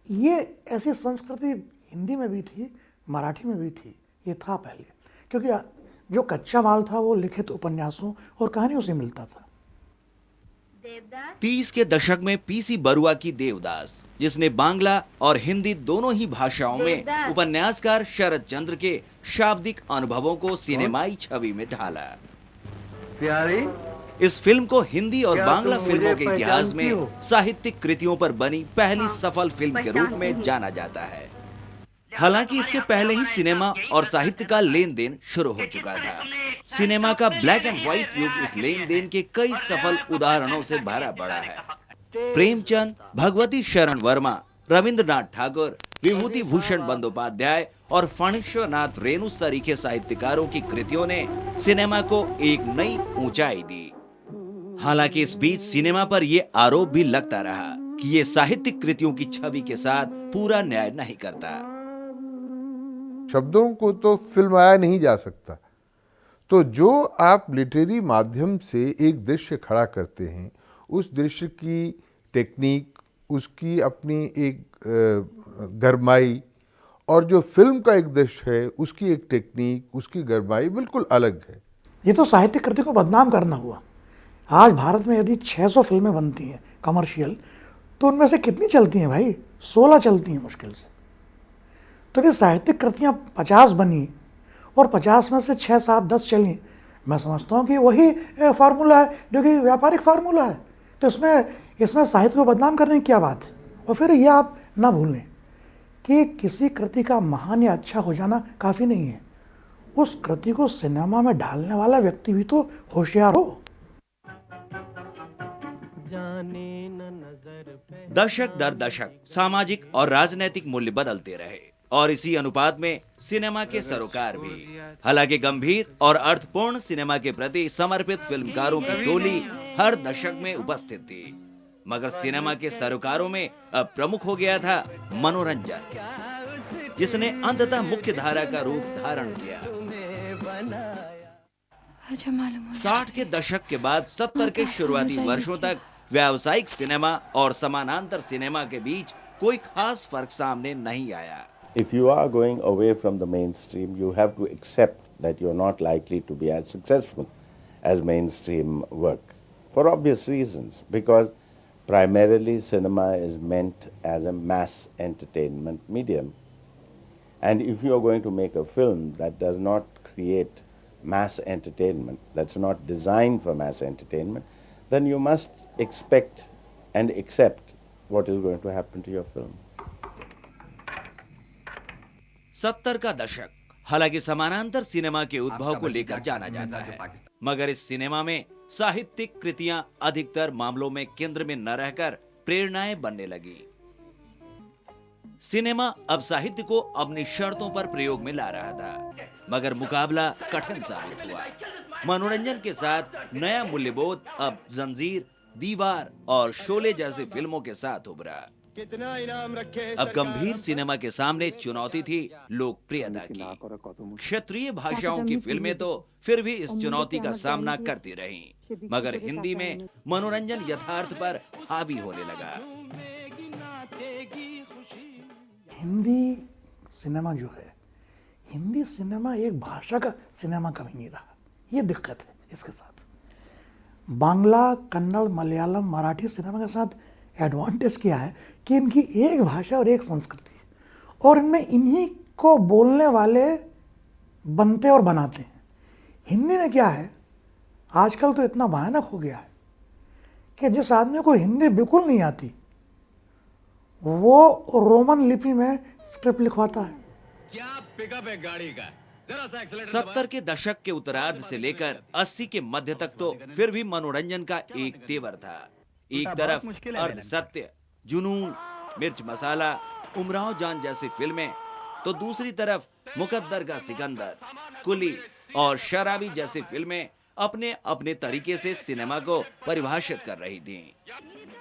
ये ऐसी संस्कृति हिंदी में भी थी, मराठी में भी थी, ये था पहले, क्योंकि जो कच्चा माल था वो लिखित उपन्यासों और कहानियों से मिलता था। 30 के दशक में पीसी बरुआ की देवदास, जिसने बांग्ला और हिंदी दोनों ही भाषाओं में उपन्यासकार शरद चंद्र के शाब्दिक अनुभवों को सिनेमाई छवि में ढाला। प्यारी, इस फिल्म को हिंदी और बांग्ला फिल्मों के इतिहास में साहित्यिक कृतियों पर बनी पहली सफल फिल्म के रूप में जाना जाता है। हालांकि इसके पहले ही सिनेमा और साहित्य का लेन देन शुरू हो चुका था। सिनेमा का ब्लैक एंड व्हाइट युग इस लेन देन के कई सफल उदाहरणों से भरा पड़ा है। प्रेमचंद, भगवती शरण वर्मा, रविंद्रनाथ ठाकुर, विभूति भूषण बंदोपाध्याय और फणीश्वरनाथ रेणु सरीखे साहित्यकारों की कृतियों ने सिनेमा को एक नई ऊंचाई दी। हालांकि इस बीच सिनेमा पर यह आरोप भी लगता रहा कि ये साहित्यिक कृतियों की छवि के साथ पूरा न्याय नहीं करता। शब्दों को तो फिल्माया नहीं जा सकता, तो जो आप लिटरेरी माध्यम से एक दृश्य खड़ा करते हैं, उस दृश्य की टेक्निक, उसकी अपनी एक गरमाई, और जो फिल्म का एक दृश्य है उसकी एक टेक्निक, उसकी गरमाई बिल्कुल अलग है। ये तो साहित्यिक कृति को बदनाम करना हुआ। आज भारत में यदि 600 फिल्में बनती हैं कमर्शियल, तो उनमें से कितनी चलती हैं भाई? 16 चलती हैं मुश्किल से। तो ये साहित्यिक कृतियाँ 50 बनी और 50 में से 6, 7, 10 चली, मैं समझता हूँ कि वही फार्मूला है जो कि व्यापारिक फार्मूला है। तो इसमें साहित्य को बदनाम करने की क्या बात है? और फिर यह आप ना भूलें कि किसी कृति का महान या अच्छा हो जाना काफ़ी नहीं है, उस कृति को सिनेमा में ढालने वाला व्यक्ति भी तो होशियार हो। दशक दर दशक सामाजिक और राजनीतिक मूल्य बदलते रहे और इसी अनुपात में सिनेमा के सरोकार भी। हालांकि गंभीर और अर्थपूर्ण सिनेमा के प्रति समर्पित फिल्मकारों की टोली हर दशक में उपस्थित थी, मगर सिनेमा के सरोकारों में अब प्रमुख हो गया था मनोरंजन, जिसने अंततः मुख्य धारा का रूप धारण किया। अच्छा मालूम हो। 60 के दशक के बाद 70 के शुरुआती वर्षों तक व्यावसायिक सिनेमा और समानांतर सिनेमा के बीच कोई खास फर्क सामने नहीं आया। If you are going away from the mainstream, you have to accept that you're not likely to be as successful as mainstream work for obvious reasons, because primarily cinema is meant as a mass entertainment medium. And if you are going to make a film that does not create mass entertainment, that's not designed for mass entertainment, then you must expect and accept what is going to happen to your film. 70 का दशक हालांकि समानांतर cinema के उद्भव को लेकर जाना जाता है, मगर इस सिनेमा में साहित्यिक कृतियां अधिकतर मामलों में केंद्र में न रहकर प्रेरणाएं बनने लगी। सिनेमा अब साहित्य को अपनी शर्तों पर प्रयोग में ला रहा था, मगर मुकाबला कठिन साबित हुआ। मनोरंजन के साथ नया मूल्यबोध अब जंजीर, दीवार और शोले जैसी फिल्मों के साथ उभरा। अब गंभीर सिनेमा के सामने चुनौती थी लोकप्रियता की। क्षेत्रीय भाषाओं की फिल्में तो फिर भी इस चुनौती का सामना करती रहीं, मगर हिंदी में मनोरंजन यथार्थ पर हावी होने लगा। हिंदी सिनेमा जो है, हिंदी सिनेमा एक भाषा का सिनेमा कभी नहीं रहा। ये दिक्कत है इसके साथ। बांग्ला, कन्नड़, मलयालम, मराठी सिनेमा के साथ एडवांटेज क्या है कि इनकी एक भाषा और एक संस्कृति है, और इनमें इन्हीं को बोलने वाले बनते और बनाते हैं। हिंदी में क्या है, आजकल तो इतना भयानक हो गया है कि जिस आदमी को हिंदी बिल्कुल नहीं आती वो रोमन लिपि में स्क्रिप्ट लिखवाता है। क्या पिकअप है गाड़ी का? 70 के दशक के उत्तरार्ध से लेकर 80 के मध्य तक तो फिर भी मनोरंजन का एक तेवर था। एक तरफ अर्ध सत्य, जुनून, मिर्च मसाला, उमराव जान जैसी फिल्में, तो दूसरी तरफ मुकद्दर का सिकंदर, कुली और शराबी जैसी फिल्में अपने अपने तरीके से सिनेमा को परिभाषित कर रही थीं।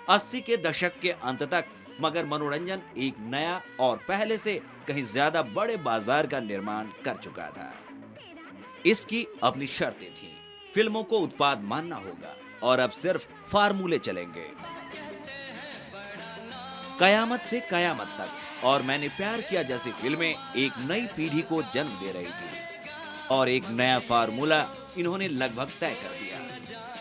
80 के दशक के अंत तक मगर मनोरंजन एक नया और पहले से कहीं ज्यादा बड़े बाजार का निर्माण कर चुका था। इसकी अपनी शर्तें थीं। फिल्मों को उत्पाद मानना होगा और अब सिर्फ फार्मूले चलेंगे। कयामत से कयामत तक और मैंने प्यार किया जैसी फिल्में एक नई पीढ़ी को जन्म दे रही थी और एक नया फार्मूला इन्होंने लगभग तय कर दिया।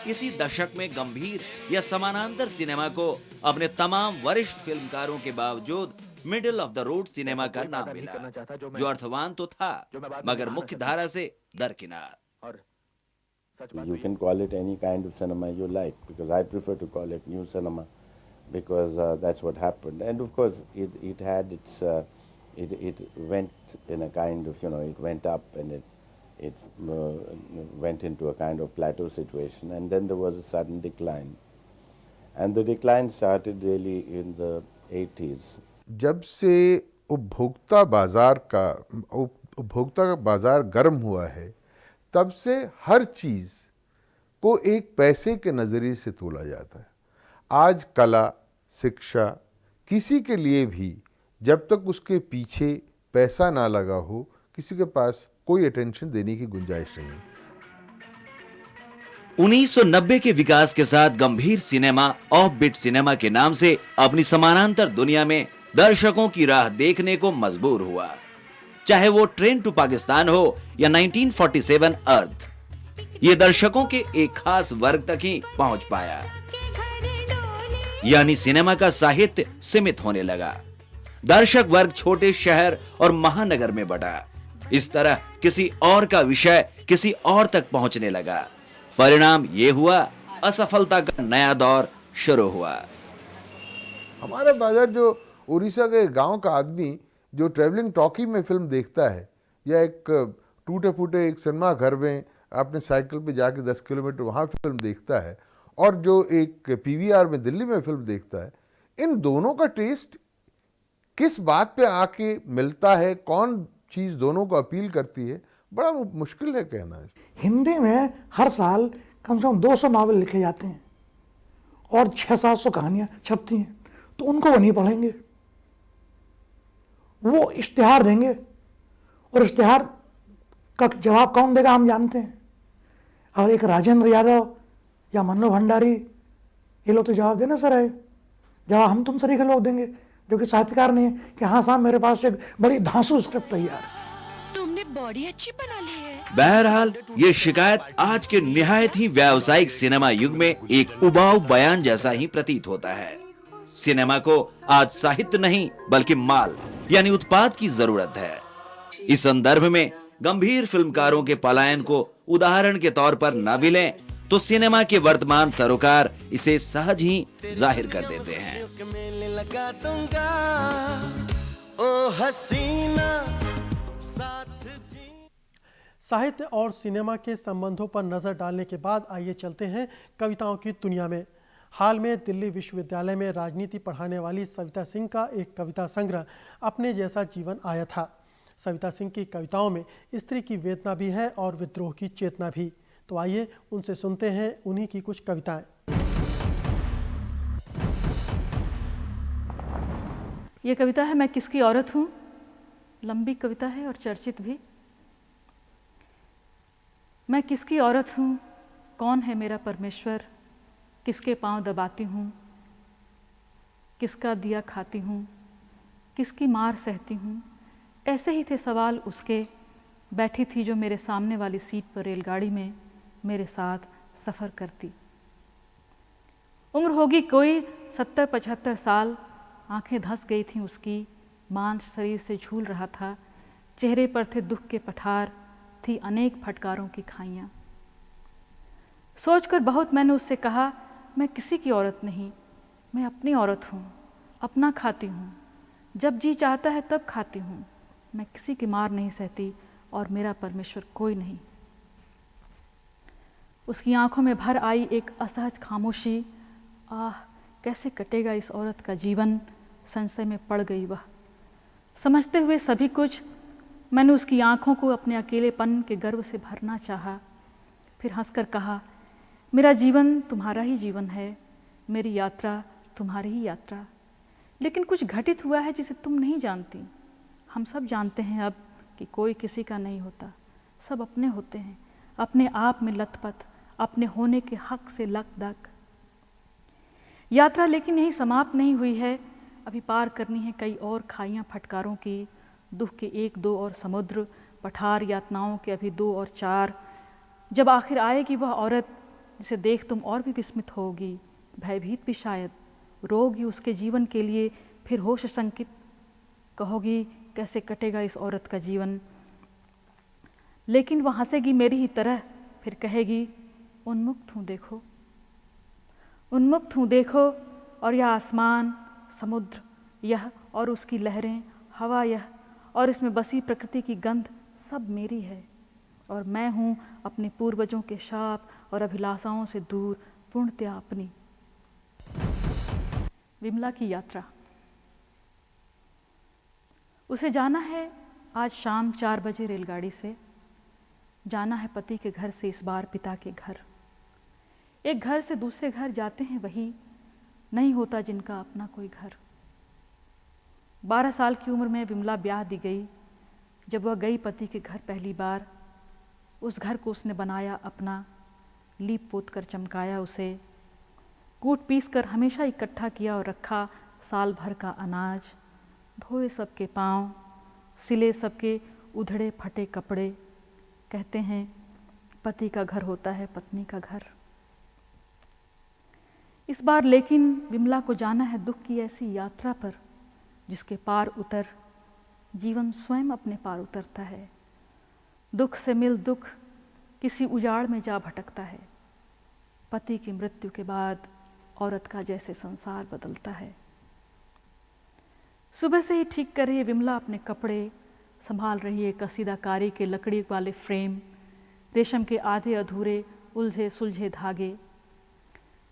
इसी दशक में गंभीर या समानांतर सिनेमा को अपने तमाम वरिष्ठ फिल्मकारों के बावजूद middle of the road cinema का नाम मिला, जो अर्थवान तो था मगर मुख्य धारा से दरकिनार। You can call it any kind of cinema you like, because I prefer to call it new cinema, because that's what happened. And of course, it had its, it went in a kind of, it went up and it went into a kind of plateau situation, and then there was a sudden decline. And the decline started really in the 80s. जब से उपभोक्ता बाजार गर्म हुआ है, तब से हर चीज़ को एक पैसे के नज़रिए से तोला जाता है। आज कला, शिक्षा, किसी के लिए भी जब तक उसके पीछे पैसा ना लगा हो, किसी के पास कोई अटेंशन देने की गुंजाइश नहीं। 1990 के विकास के साथ गंभीर सिनेमा ऑफ बीट सिनेमा के नाम से अपनी समानांतर दुनिया में दर्शकों की राह देखने को मजबूर हुआ, चाहे वो ट्रेन टू पाकिस्तान हो या 1947 अर्थ। ये दर्शकों के एक खास वर्ग तक ही पहुंच पाया, यानी सिनेमा का साहित्य सीमित होने लगा। दर्शक वर्ग छोटे शहर और महानगर में बटा। इस तरह किसी और का विषय किसी और तक पहुंचने लगा। परिणाम ये हुआ, असफलता का नया दौर शुरू हुआ। हमारा बाजार, जो उड़ीसा के गांव का आदमी जो ट्रैवलिंग टॉकी में फिल्म देखता है या एक टूटे फूटे एक सिनेमा घर में अपने साइकिल पे जाके 10 किलोमीटर वहाँ फिल्म देखता है, और जो एक पीवीआर में दिल्ली में फिल्म देखता है, इन दोनों का टेस्ट किस बात पे आके मिलता है, कौन चीज़ दोनों को अपील करती है, बड़ा मुश्किल है कहना है। हिंदी में हर साल कम से कम 200 नावल लिखे जाते हैं और 600-700 कहानियाँ छपती हैं, तो उनको वो नहीं पढ़ेंगे। वो इश्तिहार देंगे, और इश्तिहार का जवाब कौन देगा हम जानते हैं। और एक राजेंद्र यादव या मन्नू भंडारी, ये लोग तो जवाब देना सर है, जवाब हम तुम सरीखे लोग देंगे जो कि साहित्यकार नहीं है कि हाँ साहब मेरे पास एक बड़ी धांसू स्क्रिप्ट तैयार है। तुमने बॉडी अच्छी बना ली है। बहरहाल ये शिकायत आज के निहायत ही व्यावसायिक सिनेमा युग में एक उबाऊ बयान जैसा ही प्रतीत होता है। सिनेमा को आज साहित्य नहीं बल्कि माल यानी उत्पाद की जरूरत है। इस संदर्भ में गंभीर फिल्मकारों के पलायन को उदाहरण के तौर पर न भी लें तो सिनेमा के वर्तमान सरोकार इसे सहज ही जाहिर कर देते हैं। साहित्य और सिनेमा के संबंधों पर नजर डालने के बाद आइए चलते हैं कविताओं की दुनिया में। हाल में दिल्ली विश्वविद्यालय में राजनीति पढ़ाने वाली सविता सिंह का एक कविता संग्रह अपने जैसा जीवन आया था। सविता सिंह की कविताओं में स्त्री की वेदना भी है और विद्रोह की चेतना भी। तो आइए उनसे सुनते हैं उन्हीं की कुछ कविताएं। ये कविता है मैं किसकी औरत हूँ। लंबी कविता है और चर्चित भी। मैं किसकी औरत हूँ, कौन है मेरा परमेश्वर, किसके पांव दबाती हूँ, किसका दिया खाती हूँ, किसकी मार सहती हूँ। ऐसे ही थे सवाल उसके, बैठी थी जो मेरे सामने वाली सीट पर रेलगाड़ी में मेरे साथ सफ़र करती। उम्र होगी कोई 70-75 साल, आंखें धंस गई थीं उसकी, मांस शरीर से झूल रहा था, चेहरे पर थे दुख के पठार, थी अनेक फटकारों की खाइयाँ। सोचकर बहुत मैंने उससे कहा, मैं किसी की औरत नहीं, मैं अपनी औरत हूँ, अपना खाती हूँ, जब जी चाहता है तब खाती हूँ, मैं किसी की मार नहीं सहती और मेरा परमेश्वर कोई नहीं। उसकी आंखों में भर आई एक असहज खामोशी। आह, कैसे कटेगा इस औरत का जीवन, संशय में पड़ गई वह। समझते हुए सभी कुछ, मैंने उसकी आंखों को अपने अकेलेपन के गर्व से भरना चाहा। फिर हंसकर कहा, मेरा जीवन तुम्हारा ही जीवन है, मेरी यात्रा तुम्हारी ही यात्रा। लेकिन कुछ घटित हुआ है जिसे तुम नहीं जानती। हम सब जानते हैं अब कि कोई किसी का नहीं होता, सब अपने होते हैं, अपने आप में लथपथ, अपने होने के हक से लकदक। यात्रा लेकिन यही समाप्त नहीं हुई है, अभी पार करनी है कई और खाइयाँ फटकारों की, दुख के 1-2 और समुद्र, पठार यातनाओं के अभी 2 और 4। जब आखिर आएगी वह औरत जिसे देख तुम और भी विस्मित होगी, भयभीत भी शायद, रोगी उसके जीवन के लिए, फिर होश संकित, कहोगी कैसे कटेगा इस औरत का जीवन। लेकिन वह हंसेगी मेरी ही तरह, फिर कहेगी उन्मुक्त हूँ देखो, उन्मुक्त हूँ देखो, और यह आसमान, समुद्र यह और उसकी लहरें, हवा यह और इसमें बसी प्रकृति की गंध सब मेरी है, और मैं हूँ अपने पूर्वजों के शाप और अभिलाषाओं से दूर, पूर्णतया अपनी। विमला की यात्रा। उसे जाना है आज शाम 4 बजे रेलगाड़ी से, जाना है पति के घर से इस बार पिता के घर। एक घर से दूसरे घर जाते हैं वही, नहीं होता जिनका अपना कोई घर। 12 साल की उम्र में विमला ब्याह दी गई। जब वह गई पति के घर पहली बार, उस घर को उसने बनाया अपना, लीप पोत कर चमकाया उसे, कूट पीस कर हमेशा इकट्ठा किया और रखा साल भर का अनाज, धोए सबके पाँव, सिले सबके उधड़े फटे कपड़े। कहते हैं पति का घर होता है पत्नी का घर। इस बार लेकिन विमला को जाना है दुख की ऐसी यात्रा पर, जिसके पार उतर जीवन स्वयं अपने पार उतरता है। दुख से मिल दुख किसी उजाड़ में जा भटकता है। पति की मृत्यु के बाद औरत का जैसे संसार बदलता है। सुबह से ही ठीक कर रही है विमला अपने कपड़े, संभाल रही है कसीदाकारी के लकड़ी वाले फ्रेम, रेशम के आधे अधूरे उलझे सुलझे धागे,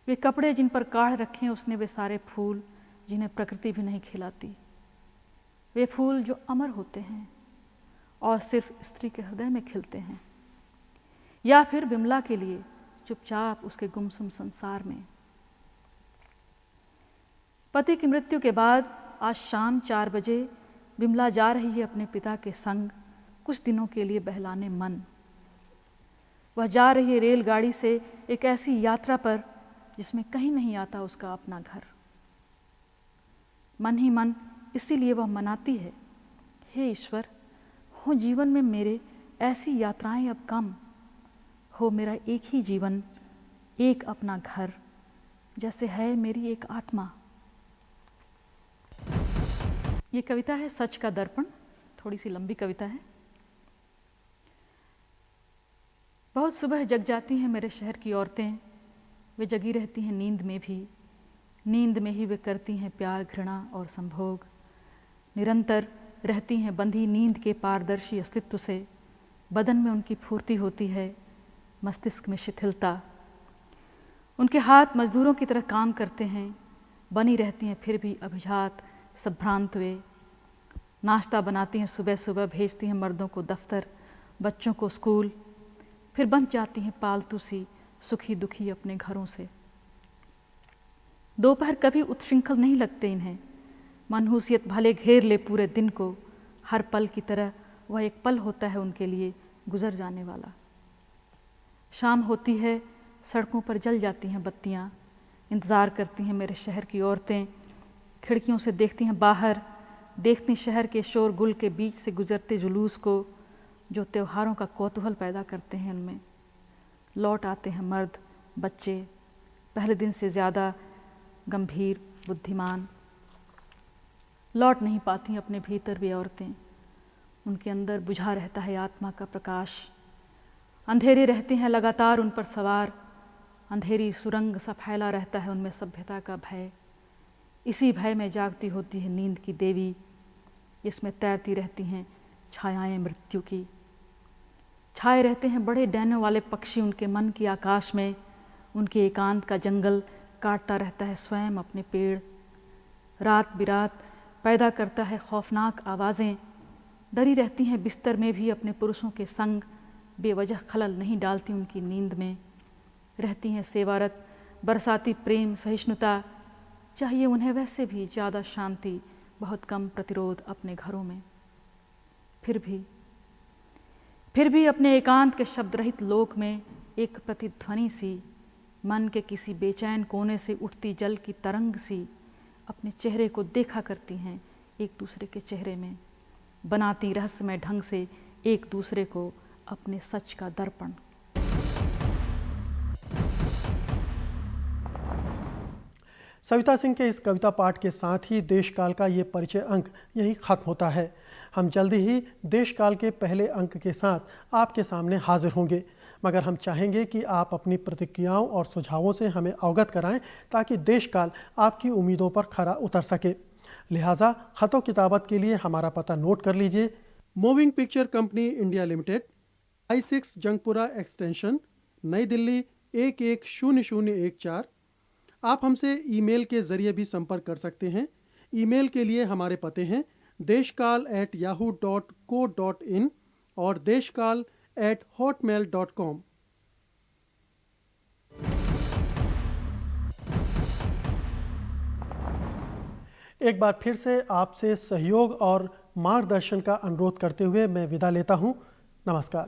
वे कपड़े जिन पर काढ़ रखे हैं उसने, वे सारे फूल जिन्हें प्रकृति भी नहीं खिलाती, वे फूल जो अमर होते हैं और सिर्फ स्त्री के हृदय में खिलते हैं, या फिर विमला के लिए चुपचाप उसके गुमसुम संसार में। पति की मृत्यु के बाद आज शाम 4 बजे विमला जा रही है अपने पिता के संग कुछ दिनों के लिए बहलाने मन। वह जा रही है रेलगाड़ी से एक ऐसी यात्रा पर जिसमें कहीं नहीं आता उसका अपना घर। मन ही मन इसीलिए वह मनाती है, हे ईश्वर, हो जीवन में मेरे ऐसी यात्राएं अब कम, हो मेरा एक ही जीवन, एक अपना घर, जैसे है मेरी एक आत्मा। ये कविता है सच का दर्पण, थोड़ी सी लंबी कविता है। बहुत सुबह जग जाती हैं मेरे शहर की औरतें, वे जगी रहती हैं नींद में भी, नींद में ही वे करती हैं प्यार, घृणा और संभोग। निरंतर रहती हैं बंधी नींद के पारदर्शी अस्तित्व से, बदन में उनकी फुर्ती होती है, मस्तिष्क में शिथिलता। उनके हाथ मजदूरों की तरह काम करते हैं, बनी रहती हैं फिर भी अभिजात संभ्रांत वे। नाश्ता बनाती हैं सुबह सुबह, भेजती हैं मर्दों को दफ्तर, बच्चों को स्कूल, फिर बन जाती हैं पालतू सी सुखी दुखी अपने घरों से। दोपहर कभी उत्श्रृंखल नहीं लगते इन्हें, मनहूसियत भले घेर ले पूरे दिन को, हर पल की तरह वह एक पल होता है उनके लिए गुजर जाने वाला। शाम होती है, सड़कों पर जल जाती हैं बत्तियाँ, इंतज़ार करती हैं मेरे शहर की औरतें, खिड़कियों से देखती हैं बाहर, देखती शहर के शोरगुल के बीच से गुजरते जुलूस को, जो त्योहारों का कौतूहल पैदा करते हैं उनमें। लौट आते हैं मर्द, बच्चे, पहले दिन से ज़्यादा गंभीर, बुद्धिमान। लौट नहीं पाती अपने भीतर वे औरतें, उनके अंदर बुझा रहता है आत्मा का प्रकाश। अंधेरे रहते हैं लगातार उन पर सवार, अंधेरी सुरंग सा फैला रहता है उनमें सभ्यता का भय। इसी भय में जागती होती है नींद की देवी, इसमें तैरती रहती हैं छायाएं मृत्यु की। छाए रहते हैं बड़े डैनों वाले पक्षी उनके मन की आकाश में, उनके एकांत का जंगल काटता रहता है स्वयं अपने पेड़। रात बिरात पैदा करता है खौफनाक आवाज़ें, डरी रहती हैं बिस्तर में भी अपने पुरुषों के संग, बेवजह खलल नहीं डालती उनकी नींद में। रहती हैं सेवारत, बरसाती प्रेम सहिष्णुता, चाहिए उन्हें वैसे भी ज़्यादा शांति, बहुत कम प्रतिरोध अपने घरों में। फिर भी अपने एकांत के शब्द रहित लोक में एक प्रतिध्वनि सी, मन के किसी बेचैन कोने से उठती जल की तरंग सी, अपने चेहरे को देखा करती हैं एक दूसरे के चेहरे में, बनाती रहस्यमय ढंग से एक दूसरे को अपने सच का दर्पण। सविता सिंह के इस कविता पाठ के साथ ही देशकाल का ये परिचय अंक यही खत्म होता है। हम जल्दी ही देशकाल के पहले अंक के साथ आपके सामने हाजिर होंगे, मगर हम चाहेंगे कि आप अपनी प्रतिक्रियाओं और सुझावों से हमें अवगत कराएं ताकि देशकाल आपकी उम्मीदों पर खरा उतर सके। लिहाजा ख़त किताबत के लिए हमारा पता नोट कर लीजिए। Moving picture company India limited, I6 Jangpura extension, नई दिल्ली 110014। आप हमसे ईमेल के ज़रिए भी संपर्क कर सकते हैं। ईमेल के लिए हमारे पते हैं deshkal@yahoo.co.in और deshkal@hotmail.com। एक बार फिर से आपसे सहयोग और मार्गदर्शन का अनुरोध करते हुए मैं विदा लेता हूं। नमस्कार।